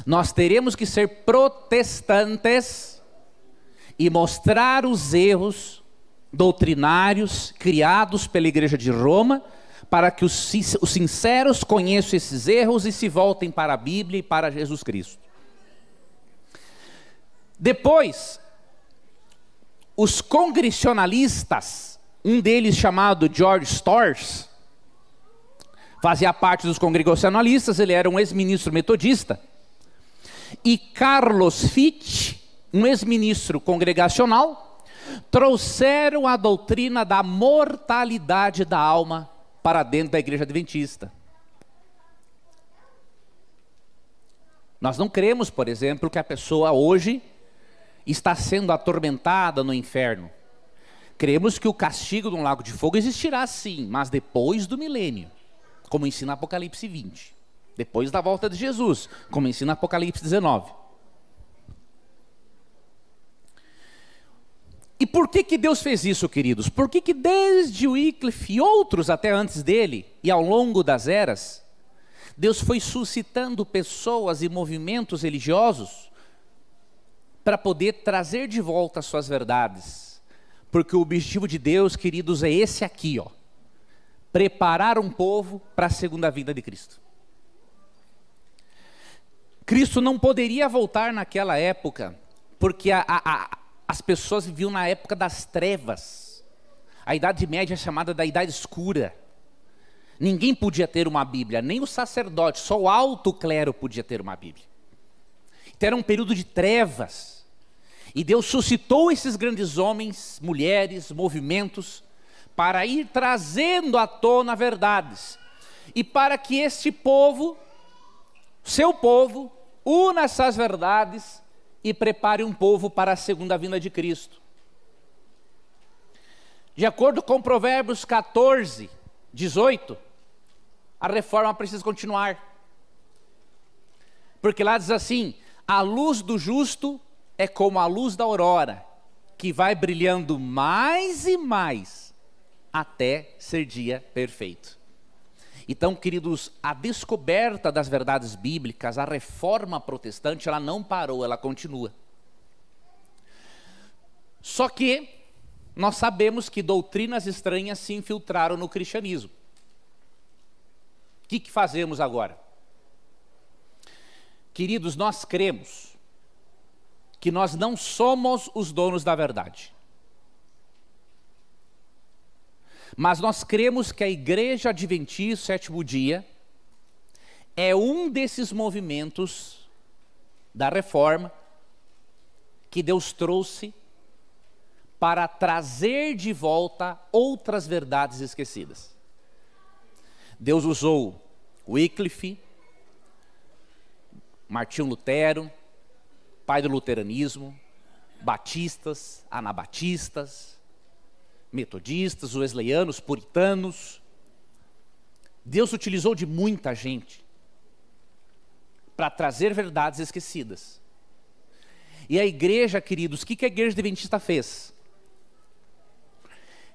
nós teremos que ser protestantes e mostrar os erros doutrinários criados pela Igreja de Roma, para que os sinceros conheçam esses erros e se voltem para a Bíblia e para Jesus Cristo. Depois, os congregacionalistas, um deles chamado George Storrs, fazia parte dos congregacionalistas, ele era um ex-ministro metodista, e Carlos Fitch, um ex-ministro congregacional, trouxeram a doutrina da mortalidade da alma para dentro da igreja adventista. Nós não cremos, por exemplo, que a pessoa hoje está sendo atormentada no inferno. Cremos que o castigo de um lago de fogo existirá sim, mas depois do milênio, como ensina Apocalipse 20. Depois da volta de Jesus, como ensina Apocalipse 19. E por que Deus fez isso, queridos? Por que desde Wycliffe e outros até antes dele, e ao longo das eras, Deus foi suscitando pessoas e movimentos religiosos para poder trazer de volta as suas verdades? Porque o objetivo de Deus, queridos, é esse aqui, ó. Preparar um povo para a segunda vinda de Cristo. Cristo não poderia voltar naquela época, porque as pessoas viviam na época das trevas. A Idade Média é chamada da Idade Escura. Ninguém podia ter uma Bíblia, nem o sacerdote, só o alto clero podia ter uma Bíblia. Então era um período de trevas. E Deus suscitou esses grandes homens, mulheres, movimentos, para ir trazendo à tona verdades. E para que este povo, seu povo, una essas verdades e prepare um povo para a segunda vinda de Cristo. De acordo com Provérbios 14, 18, a reforma precisa continuar. Porque lá diz assim: a luz do justo é como a luz da aurora, que vai brilhando mais e mais, até ser dia perfeito. Então, queridos, a descoberta das verdades bíblicas, a reforma protestante, ela não parou, ela continua. Só que nós sabemos que doutrinas estranhas se infiltraram no cristianismo. O que fazemos agora? Queridos, nós cremos que nós não somos os donos da verdade. Mas nós cremos que a Igreja Adventista, sétimo dia, é um desses movimentos da reforma que Deus trouxe para trazer de volta outras verdades esquecidas. Deus usou Wycliffe, Martinho Lutero, pai do luteranismo, batistas, anabatistas, metodistas, wesleyanos, puritanos. Deus utilizou de muita gente para trazer verdades esquecidas. E a igreja, queridos, o que a igreja adventista fez?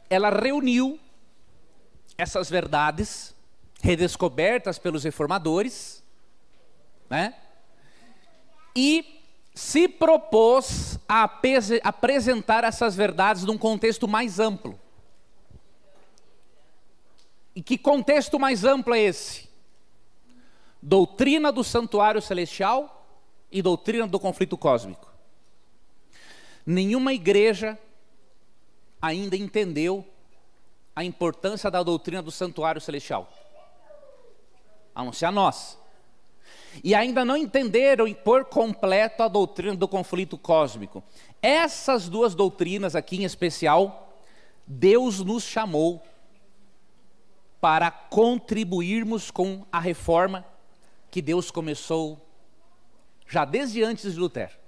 Ela reuniu essas verdades redescobertas pelos reformadores, né? E se propôs a apresentar essas verdades num contexto mais amplo. E que contexto mais amplo é esse? Doutrina do santuário celestial e doutrina do conflito cósmico. Nenhuma igreja ainda entendeu a importância da doutrina do santuário celestial, a não ser a nós. E ainda não entenderam por completo a doutrina do conflito cósmico. Essas duas doutrinas aqui em especial, Deus nos chamou para contribuirmos com a reforma que Deus começou já desde antes de Lutero.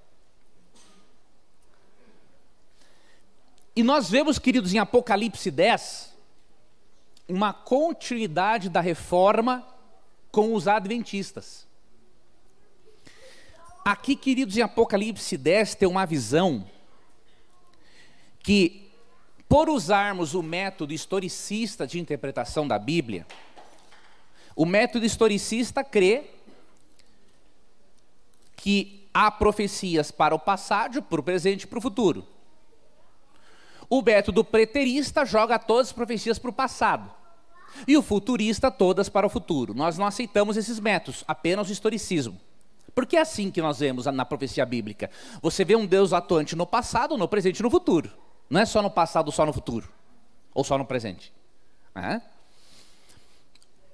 E nós vemos, queridos, em Apocalipse 10, uma continuidade da reforma com os adventistas. Aqui, queridos, em Apocalipse 10 tem uma visão que, por usarmos o método historicista de interpretação da Bíblia, o método historicista crê que há profecias para o passado, para o presente e para o futuro. O método preterista joga todas as profecias para o passado. E o futurista todas para o futuro. Nós não aceitamos esses métodos, apenas o historicismo. Porque é assim que nós vemos na profecia bíblica. Você vê um Deus atuante no passado, no presente e no futuro. Não é só no passado, só no futuro. Ou só no presente.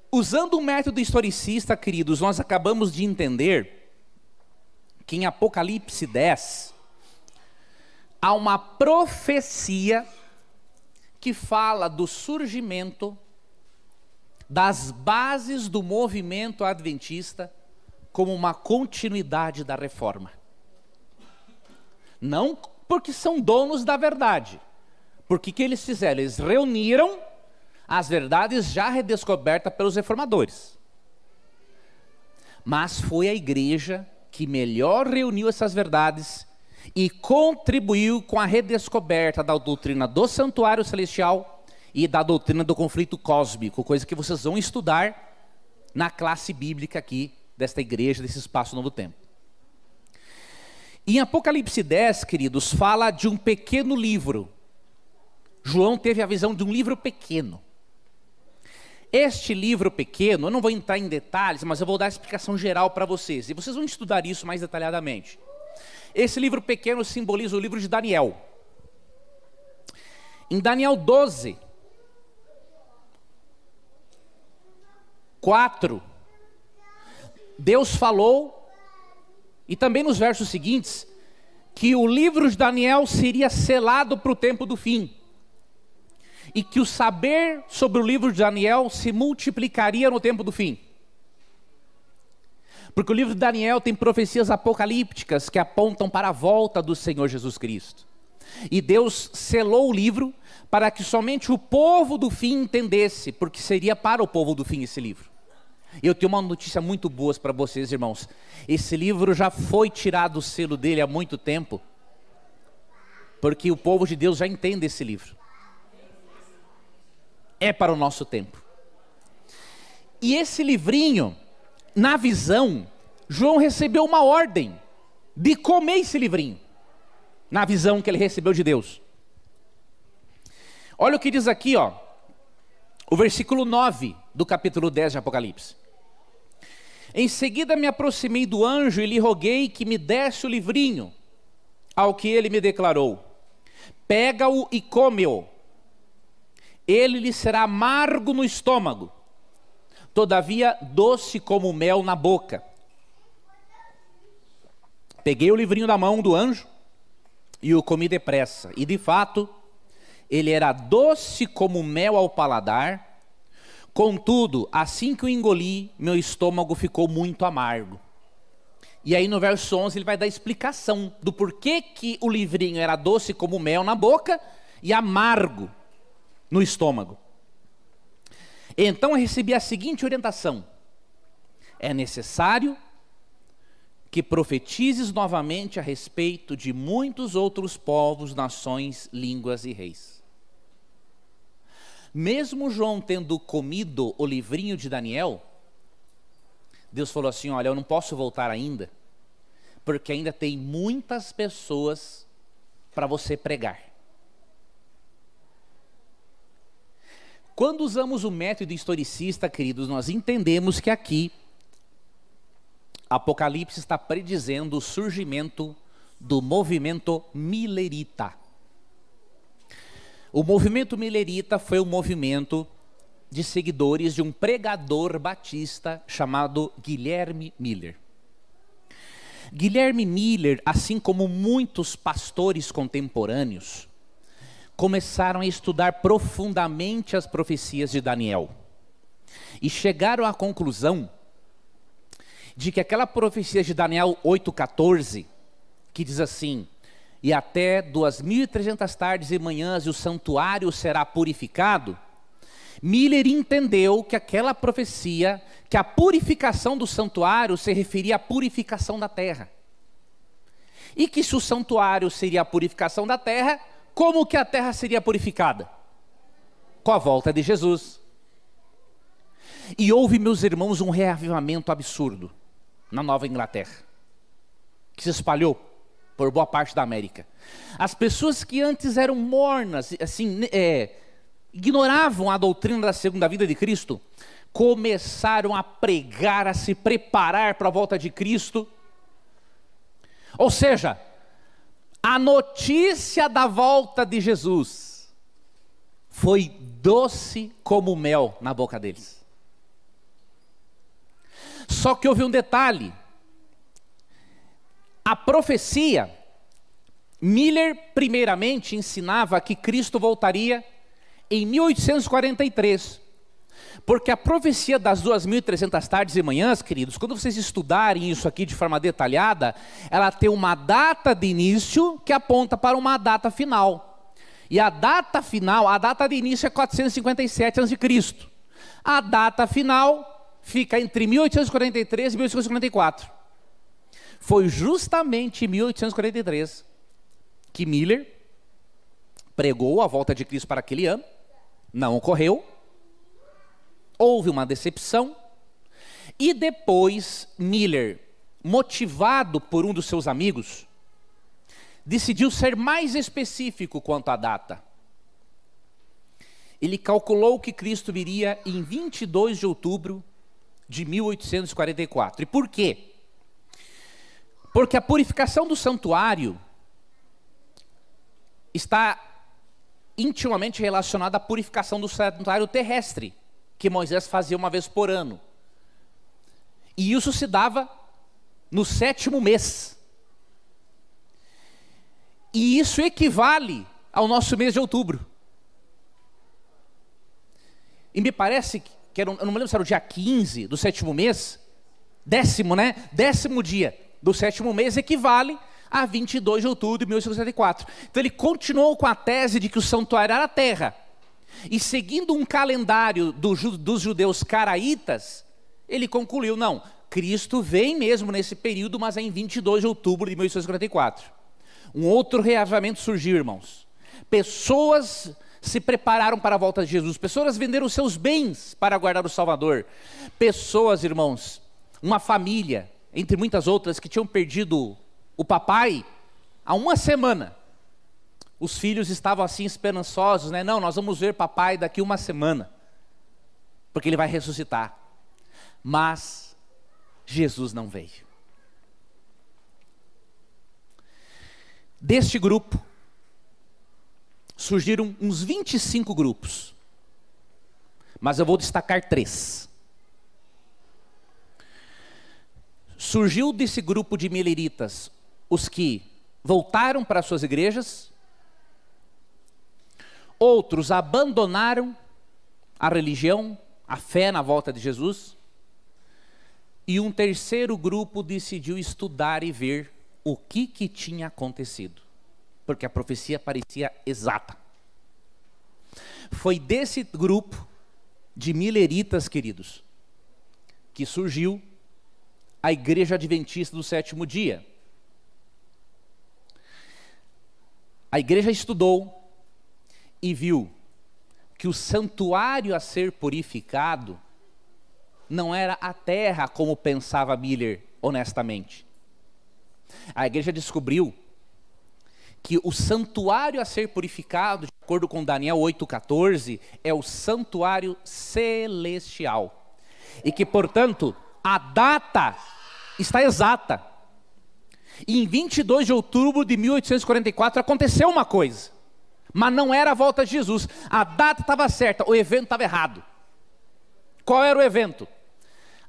Usando o método historicista, queridos, nós acabamos de entender que em Apocalipse 10... há uma profecia que fala do surgimento das bases do movimento adventista como uma continuidade da reforma. Não porque são donos da verdade. Porque que eles fizeram? Eles reuniram as verdades já redescobertas pelos reformadores. Mas foi a igreja que melhor reuniu essas verdades e contribuiu com a redescoberta da doutrina do santuário celestial e da doutrina do conflito cósmico, coisa que vocês vão estudar na classe bíblica aqui desta igreja, desse espaço Novo Tempo. Em Apocalipse 10, queridos, fala de um pequeno livro. João teve a visão de um livro pequeno. Este livro pequeno, eu não vou entrar em detalhes, mas eu vou dar a explicação geral para vocês, e vocês vão estudar isso mais detalhadamente. Esse livro pequeno simboliza o livro de Daniel. Em Daniel 12, 4, Deus falou, e também nos versos seguintes, que o livro de Daniel seria selado para o tempo do fim. E que o saber sobre o livro de Daniel se multiplicaria no tempo do fim. Porque o livro de Daniel tem profecias apocalípticas que apontam para a volta do Senhor Jesus Cristo. E Deus selou o livro para que somente o povo do fim entendesse, porque seria para o povo do fim esse livro. E eu tenho uma notícia muito boa para vocês, irmãos. Esse livro já foi tirado o selo dele há muito tempo, porque o povo de Deus já entende esse livro. É para o nosso tempo. E esse livrinho, na visão, João recebeu uma ordem de comer esse livrinho. Na visão que ele recebeu de Deus. Olha o que diz aqui, ó, o versículo 9 do capítulo 10 de Apocalipse. Em seguida me aproximei do anjo e lhe roguei que me desse o livrinho. Ao que ele me declarou: pega-o e come-o. Ele lhe será amargo no estômago, todavia doce como mel na boca. Peguei o livrinho da mão do anjo e o comi depressa. E de fato, ele era doce como mel ao paladar. Contudo, assim que o engoli, meu estômago ficou muito amargo. E aí no verso 11 ele vai dar explicação do porquê que o livrinho era doce como mel na boca e amargo no estômago. Então eu recebi a seguinte orientação: é necessário que profetizes novamente a respeito de muitos outros povos, nações, línguas e reis. Mesmo João tendo comido o livrinho de Daniel, Deus falou assim: olha, eu não posso voltar ainda, porque ainda tem muitas pessoas para você pregar. quando usamos o método historicista, queridos, nós entendemos que aqui Apocalipse está predizendo o surgimento do movimento milerita. O movimento milerita foi um movimento de seguidores de um pregador batista chamado Guilherme Miller. Guilherme Miller, assim como muitos pastores contemporâneos, começaram a estudar profundamente as profecias de Daniel e chegaram à conclusão de que aquela profecia de Daniel 8,14, que diz assim: e até 2.300 tardes e manhãs e o santuário será purificado, Miller entendeu que aquela profecia, que a purificação do santuário se referia à purificação da terra. E que se o santuário seria a purificação da terra, como que a terra seria purificada? Com a volta de Jesus. E houve, meus irmãos, um reavivamento absurdo na Nova Inglaterra, que se espalhou por boa parte da América. As pessoas que antes eram mornas, assim, ignoravam a doutrina da segunda vinda de Cristo, começaram a pregar, a se preparar para a volta de Cristo. Ou seja, a notícia da volta de Jesus foi doce como mel na boca deles. Só que houve um detalhe. A profecia, Miller primeiramente ensinava que Cristo voltaria em 1843. Porque a profecia das 2.300 tardes e manhãs, queridos, quando vocês estudarem isso aqui de forma detalhada, ela tem uma data de início que aponta para uma data final. E a data final, a data de início é 457 a.C. A data final fica entre 1843 e 1844. Foi justamente em 1843 que Miller pregou a volta de Cristo para aquele ano. Não ocorreu. Houve uma decepção. E depois Miller, motivado por um dos seus amigos, decidiu ser mais específico quanto à data. Ele calculou que Cristo viria em 22 de outubro de 1844. E por quê? Porque a purificação do santuário está intimamente relacionada à purificação do santuário terrestre, que Moisés fazia uma vez por ano. E isso se dava no 7º mês. E isso equivale ao nosso mês de outubro. E me parece que eu não me lembro se era o dia 15 do 7º mês, 10º, né? 10º dia do 7º mês equivale a 22 de outubro de 1864. Então ele continuou com a tese de que o santuário era a terra. E seguindo um calendário dos judeus caraítas, ele concluiu, não, Cristo vem mesmo nesse período, mas é em 22 de outubro de 1844. Um outro reavivamento surgiu, irmãos. Pessoas se prepararam para a volta de Jesus. Pessoas venderam seus bens para guardar o Salvador. Pessoas, irmãos, uma família, entre muitas outras, que tinham perdido o papai há uma semana. Os filhos estavam assim esperançosos, né? Não, nós vamos ver papai daqui uma semana, porque ele vai ressuscitar. Mas Jesus não veio. Deste grupo, surgiram uns 25 grupos. Mas eu vou destacar 3. Surgiu desse grupo de mileritas os que voltaram para suas igrejas. Outros abandonaram a religião, a fé na volta de Jesus. E um terceiro grupo decidiu estudar e ver o que tinha acontecido. Porque a profecia parecia exata. Foi desse grupo de mileritas, queridos, que surgiu a Igreja Adventista do Sétimo Dia. A igreja estudou e viu que o santuário a ser purificado não era a terra como pensava Miller honestamente. A igreja descobriu que o santuário a ser purificado, de acordo com Daniel 8,14, é o santuário celestial. E que, portanto, a data está exata. E em 22 de outubro de 1844 aconteceu uma coisa, mas não era a volta de Jesus. A data estava certa, o evento estava errado. Qual era o evento?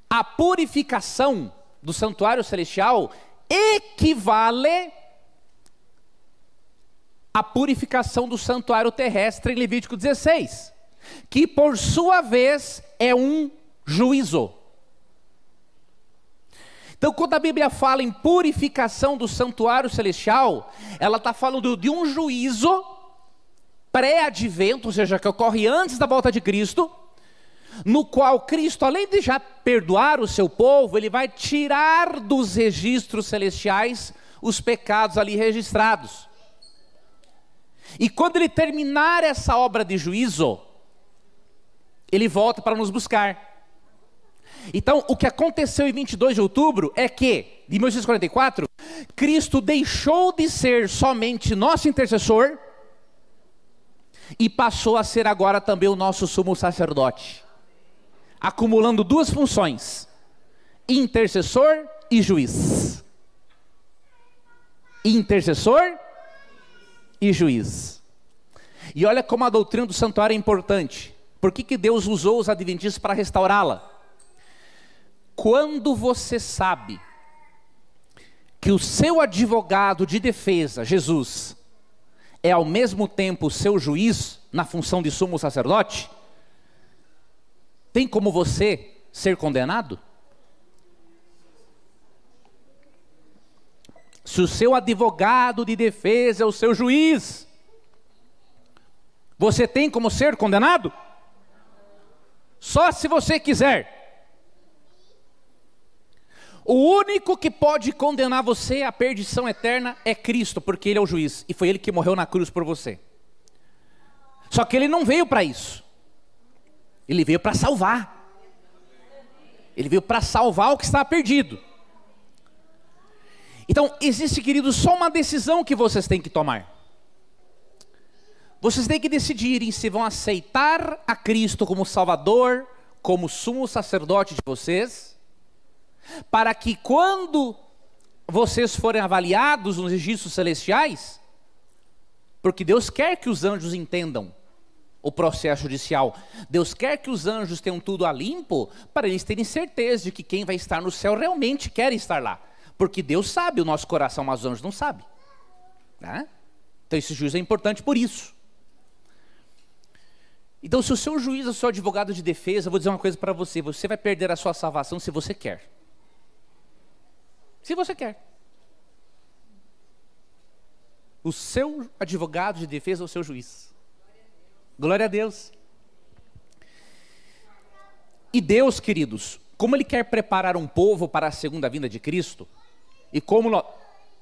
A purificação do santuário celestial equivale à purificação do santuário terrestre em Levítico 16, que por sua vez é um juízo. Então, quando a Bíblia fala em purificação do santuário celestial, ela está falando de um juízo pré-advento, ou seja, que ocorre antes da volta de Cristo, no qual Cristo, além de já perdoar o seu povo, ele vai tirar dos registros celestiais os pecados ali registrados. E quando ele terminar essa obra de juízo, ele volta para nos buscar. Então, o que aconteceu em 22 de outubro é que, de 1844, Cristo deixou de ser somente nosso intercessor e passou a ser agora também o nosso sumo sacerdote, acumulando duas funções: intercessor e juiz. Intercessor e juiz. E olha como a doutrina do santuário é importante. Por que Deus usou os adventistas para restaurá-la? Quando você sabe que o seu advogado de defesa, Jesus, é ao mesmo tempo o seu juiz na função de sumo sacerdote, tem como você ser condenado? Se o seu advogado de defesa é o seu juiz, você tem como ser condenado? Só se você quiser. O único que pode condenar você à perdição eterna é Cristo, porque Ele é o juiz, e foi Ele que morreu na cruz por você. Só que Ele não veio para isso. Ele veio para salvar. Ele veio para salvar o que está perdido. Então, existe, queridos, só uma decisão que vocês têm que tomar. Vocês têm que decidirem se vão aceitar a Cristo como Salvador, como sumo sacerdote de vocês, para que quando vocês forem avaliados nos registros celestiais, porque Deus quer que os anjos entendam o processo judicial, Deus quer que os anjos tenham tudo a limpo, para eles terem certeza de que quem vai estar no céu realmente quer estar lá. Porque Deus sabe o nosso coração, mas os anjos não sabem, né? Então esse juízo é importante por isso. Então, se o seu juiz é o seu advogado de defesa, eu vou dizer uma coisa para você: você vai perder a sua salvação se você quer. Se você quer. O seu advogado de defesa é o seu juiz. Glória a Deus. E Deus, queridos, como Ele quer preparar um povo para a segunda vinda de Cristo, e como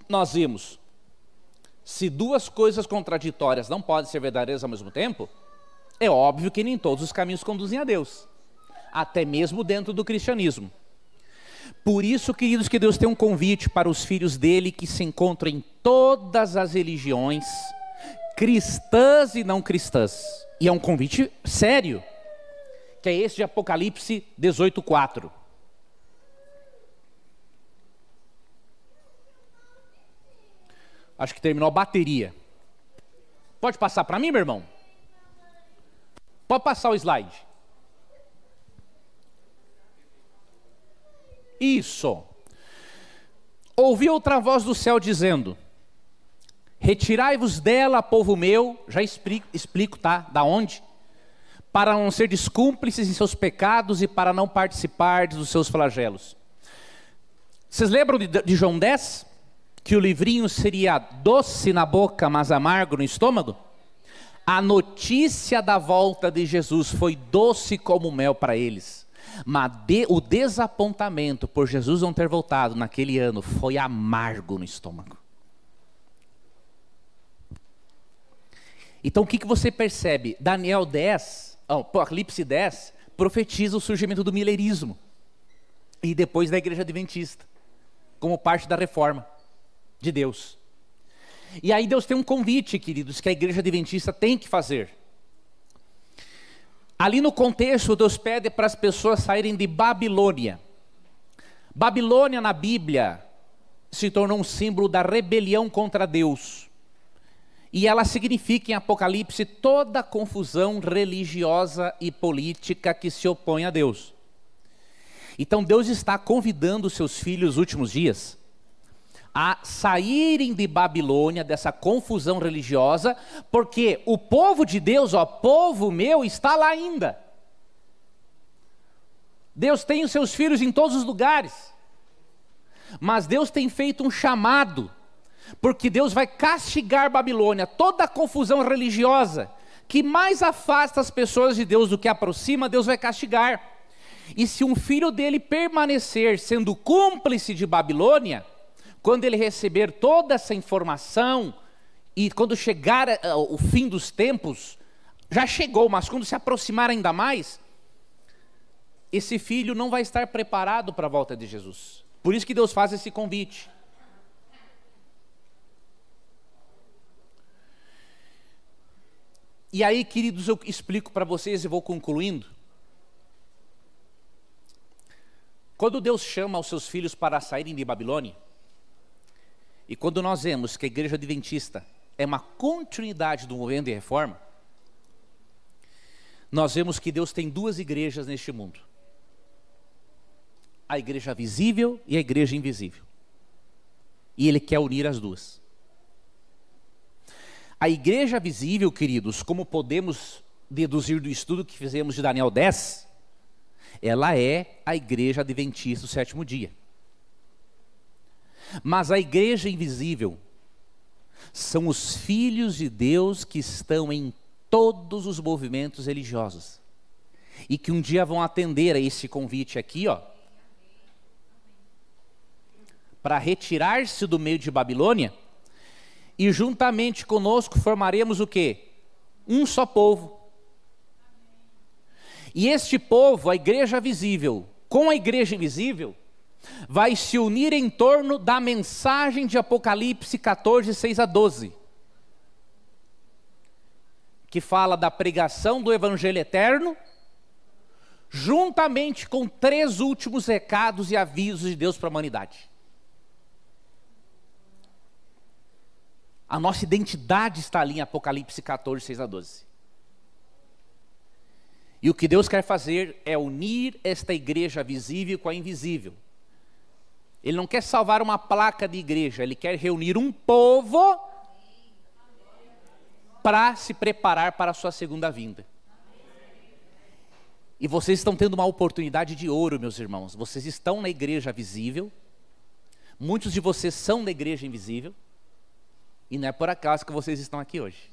nós vimos, se duas coisas contraditórias não podem ser verdadeiras ao mesmo tempo, é óbvio que nem todos os caminhos conduzem a Deus, até mesmo dentro do cristianismo. Por isso, queridos, que Deus tem um convite para os filhos dele que se encontram em todas as religiões, cristãs e não cristãs. E é um convite sério, que é esse de Apocalipse 18:4. Acho que terminou a bateria. Pode passar para mim, meu irmão? Pode passar o slide. Isso. Ouvi outra voz do céu dizendo: retirai-vos dela, povo meu. Já explico, tá? Da onde? Para não ser cúmplices em seus pecados e para não participar dos seus flagelos. Vocês lembram de João 10? Que o livrinho seria doce na boca, mas amargo no estômago? A notícia da volta de Jesus foi doce como mel para eles, mas o desapontamento por Jesus não ter voltado naquele ano foi amargo no estômago. Então o que você percebe? Daniel 10, Apocalipse 10, profetiza o surgimento do milerismo e depois da igreja adventista, como parte da reforma de Deus. E aí Deus tem um convite, queridos, que a igreja adventista tem que fazer. Ali no contexto, Deus pede para as pessoas saírem de Babilônia. Babilônia na Bíblia se tornou um símbolo da rebelião contra Deus. E ela significa em Apocalipse toda a confusão religiosa e política que se opõe a Deus. Então Deus está convidando os seus filhos nos últimos dias a saírem de Babilônia, dessa confusão religiosa, porque o povo de Deus, ó, povo meu, está lá ainda. Deus tem os seus filhos em todos os lugares, mas Deus tem feito um chamado, porque Deus vai castigar Babilônia, toda a confusão religiosa, que mais afasta as pessoas de Deus do que aproxima, Deus vai castigar. E se um filho dele permanecer sendo cúmplice de Babilônia, quando ele receber toda essa informação, e quando chegar o fim dos tempos, já chegou, mas quando se aproximar ainda mais, esse filho não vai estar preparado para a volta de Jesus. Por isso que Deus faz esse convite. E aí, queridos, eu explico para vocês e vou concluindo. Quando Deus chama os seus filhos para saírem de Babilônia, e quando nós vemos que a igreja adventista é uma continuidade do movimento de reforma, nós vemos que Deus tem duas igrejas neste mundo. A igreja visível e a igreja invisível. E Ele quer unir as duas. A igreja visível, queridos, como podemos deduzir do estudo que fizemos de Daniel 10, ela é a igreja adventista do sétimo dia. Mas a igreja invisível são os filhos de Deus que estão em todos os movimentos religiosos e que um dia vão atender a esse convite aqui, ó, para retirar-se do meio de Babilônia, e juntamente conosco formaremos o quê? Um só povo. E este povo, a igreja visível, com a igreja invisível, vai se unir em torno da mensagem de Apocalipse 14, 6 a 12, que fala da pregação do evangelho eterno, juntamente com 3 últimos recados e avisos de Deus para a humanidade. A nossa identidade está ali em Apocalipse 14, 6 a 12. E o que Deus quer fazer é unir esta igreja visível com a invisível. Ele não quer salvar uma placa de igreja, Ele quer reunir um povo para se preparar para a sua segunda vinda. E vocês estão tendo uma oportunidade de ouro, meus irmãos. Vocês estão na igreja visível, muitos de vocês são da igreja invisível, e não é por acaso que vocês estão aqui hoje.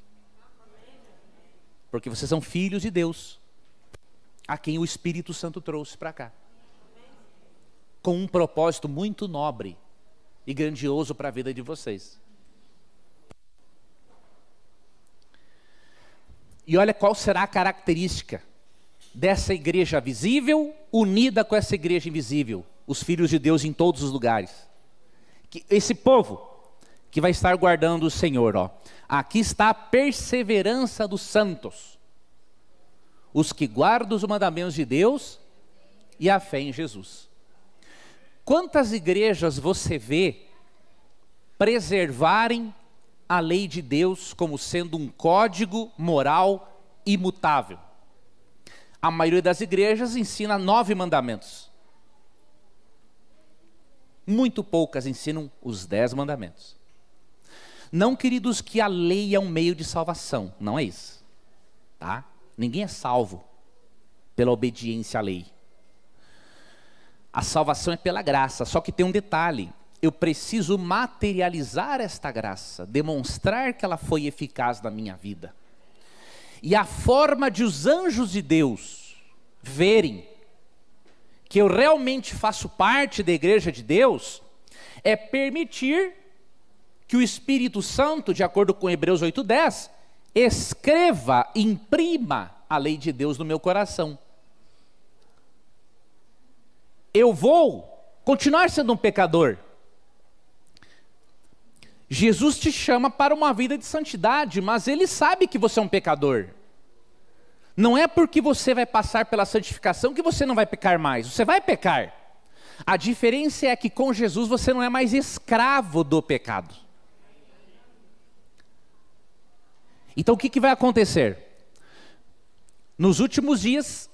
Porque vocês são filhos de Deus, a quem o Espírito Santo trouxe para cá, com um propósito muito nobre e grandioso para a vida de vocês. E olha qual será a característica dessa igreja visível unida com essa igreja invisível, os filhos de Deus em todos os lugares. Que esse povo que vai estar guardando o Senhor, ó, aqui está a perseverança dos santos, os que guardam os mandamentos de Deus e a fé em Jesus. Quantas igrejas você vê preservarem a lei de Deus como sendo um código moral imutável? A maioria das igrejas ensina 9 mandamentos. Muito poucas ensinam os 10 mandamentos. Não, queridos, que a lei é um meio de salvação, não é isso, tá? Ninguém é salvo pela obediência à lei. A salvação é pela graça, só que tem um detalhe: eu preciso materializar esta graça, demonstrar que ela foi eficaz na minha vida. E a forma de os anjos de Deus verem que eu realmente faço parte da igreja de Deus é permitir que o Espírito Santo, de acordo com Hebreus 8:10, escreva, imprima a lei de Deus no meu coração. Eu vou continuar sendo um pecador. Jesus te chama para uma vida de santidade, mas Ele sabe que você é um pecador. Não é porque você vai passar pela santificação que você não vai pecar mais, você vai pecar. A diferença é que com Jesus você não é mais escravo do pecado. Então o que vai acontecer? Nos últimos dias,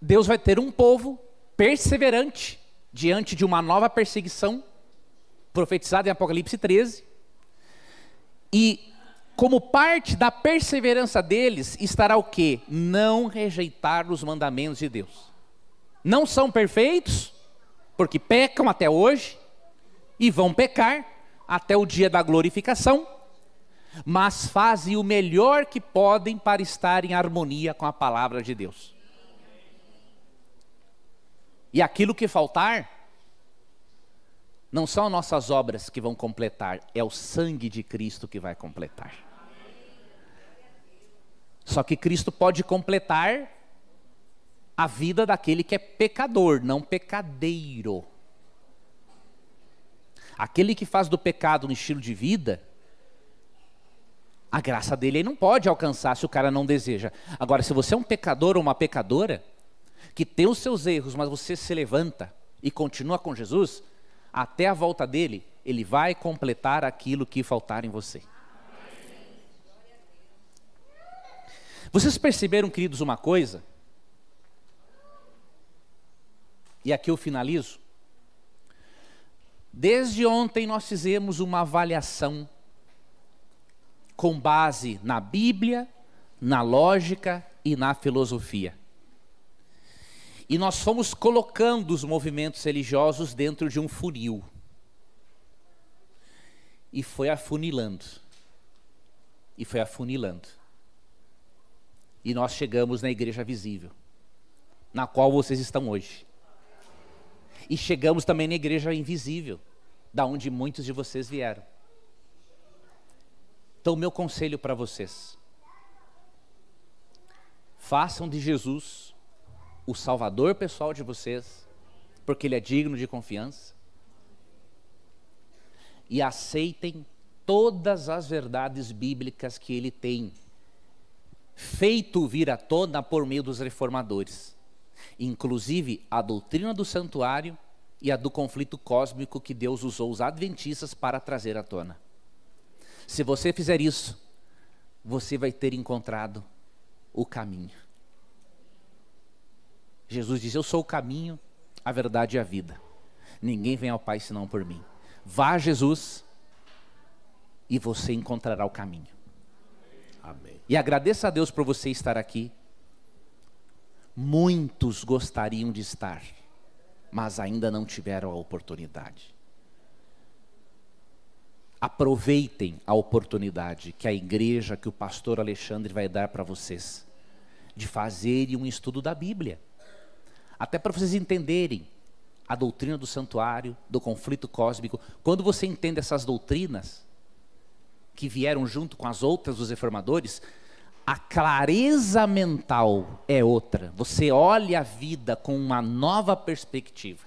Deus vai ter um povo perseverante diante de uma nova perseguição, profetizada em Apocalipse 13. E como parte da perseverança deles estará o quê? Não rejeitar os mandamentos de Deus. Não são perfeitos, porque pecam até hoje, e vão pecar até o dia da glorificação, mas fazem o melhor que podem para estar em harmonia com a palavra de Deus. E aquilo que faltar, não são nossas obras que vão completar, é o sangue de Cristo que vai completar. Só que Cristo pode completar a vida daquele que é pecador, não pecadeiro. Aquele que faz do pecado um estilo de vida, a graça dele não pode alcançar se o cara não deseja. Agora, se você é um pecador ou uma pecadora, que tem os seus erros, mas você se levanta e continua com Jesus, até a volta dele, ele vai completar aquilo que faltar em você. Vocês perceberam, queridos, uma coisa? E aqui eu finalizo. Desde ontem nós fizemos uma avaliação com base na Bíblia, na lógica e na filosofia. E nós fomos colocando os movimentos religiosos dentro de um funil. E foi afunilando. E foi afunilando. E nós chegamos na igreja visível, na qual vocês estão hoje. E chegamos também na igreja invisível, da onde muitos de vocês vieram. Então, o meu conselho para vocês: façam de Jesus o salvador pessoal de vocês, porque Ele é digno de confiança. E aceitem todas as verdades bíblicas que Ele tem feito vir à tona por meio dos reformadores. Inclusive a doutrina do santuário e a do conflito cósmico que Deus usou os adventistas para trazer à tona. Se você fizer isso, você vai ter encontrado o caminho. Jesus diz: eu sou o caminho, a verdade e a vida. Ninguém vem ao Pai senão por mim. Vá a Jesus e você encontrará o caminho. Amém. E agradeça a Deus por você estar aqui. Muitos gostariam de estar, mas ainda não tiveram a oportunidade. Aproveitem a oportunidade que a igreja, que o pastor Alexandre vai dar para vocês, de fazerem um estudo da Bíblia. Até para vocês entenderem a doutrina do santuário, do conflito cósmico. Quando você entende essas doutrinas, que vieram junto com as outras dos reformadores, a clareza mental é outra. Você olha a vida com uma nova perspectiva.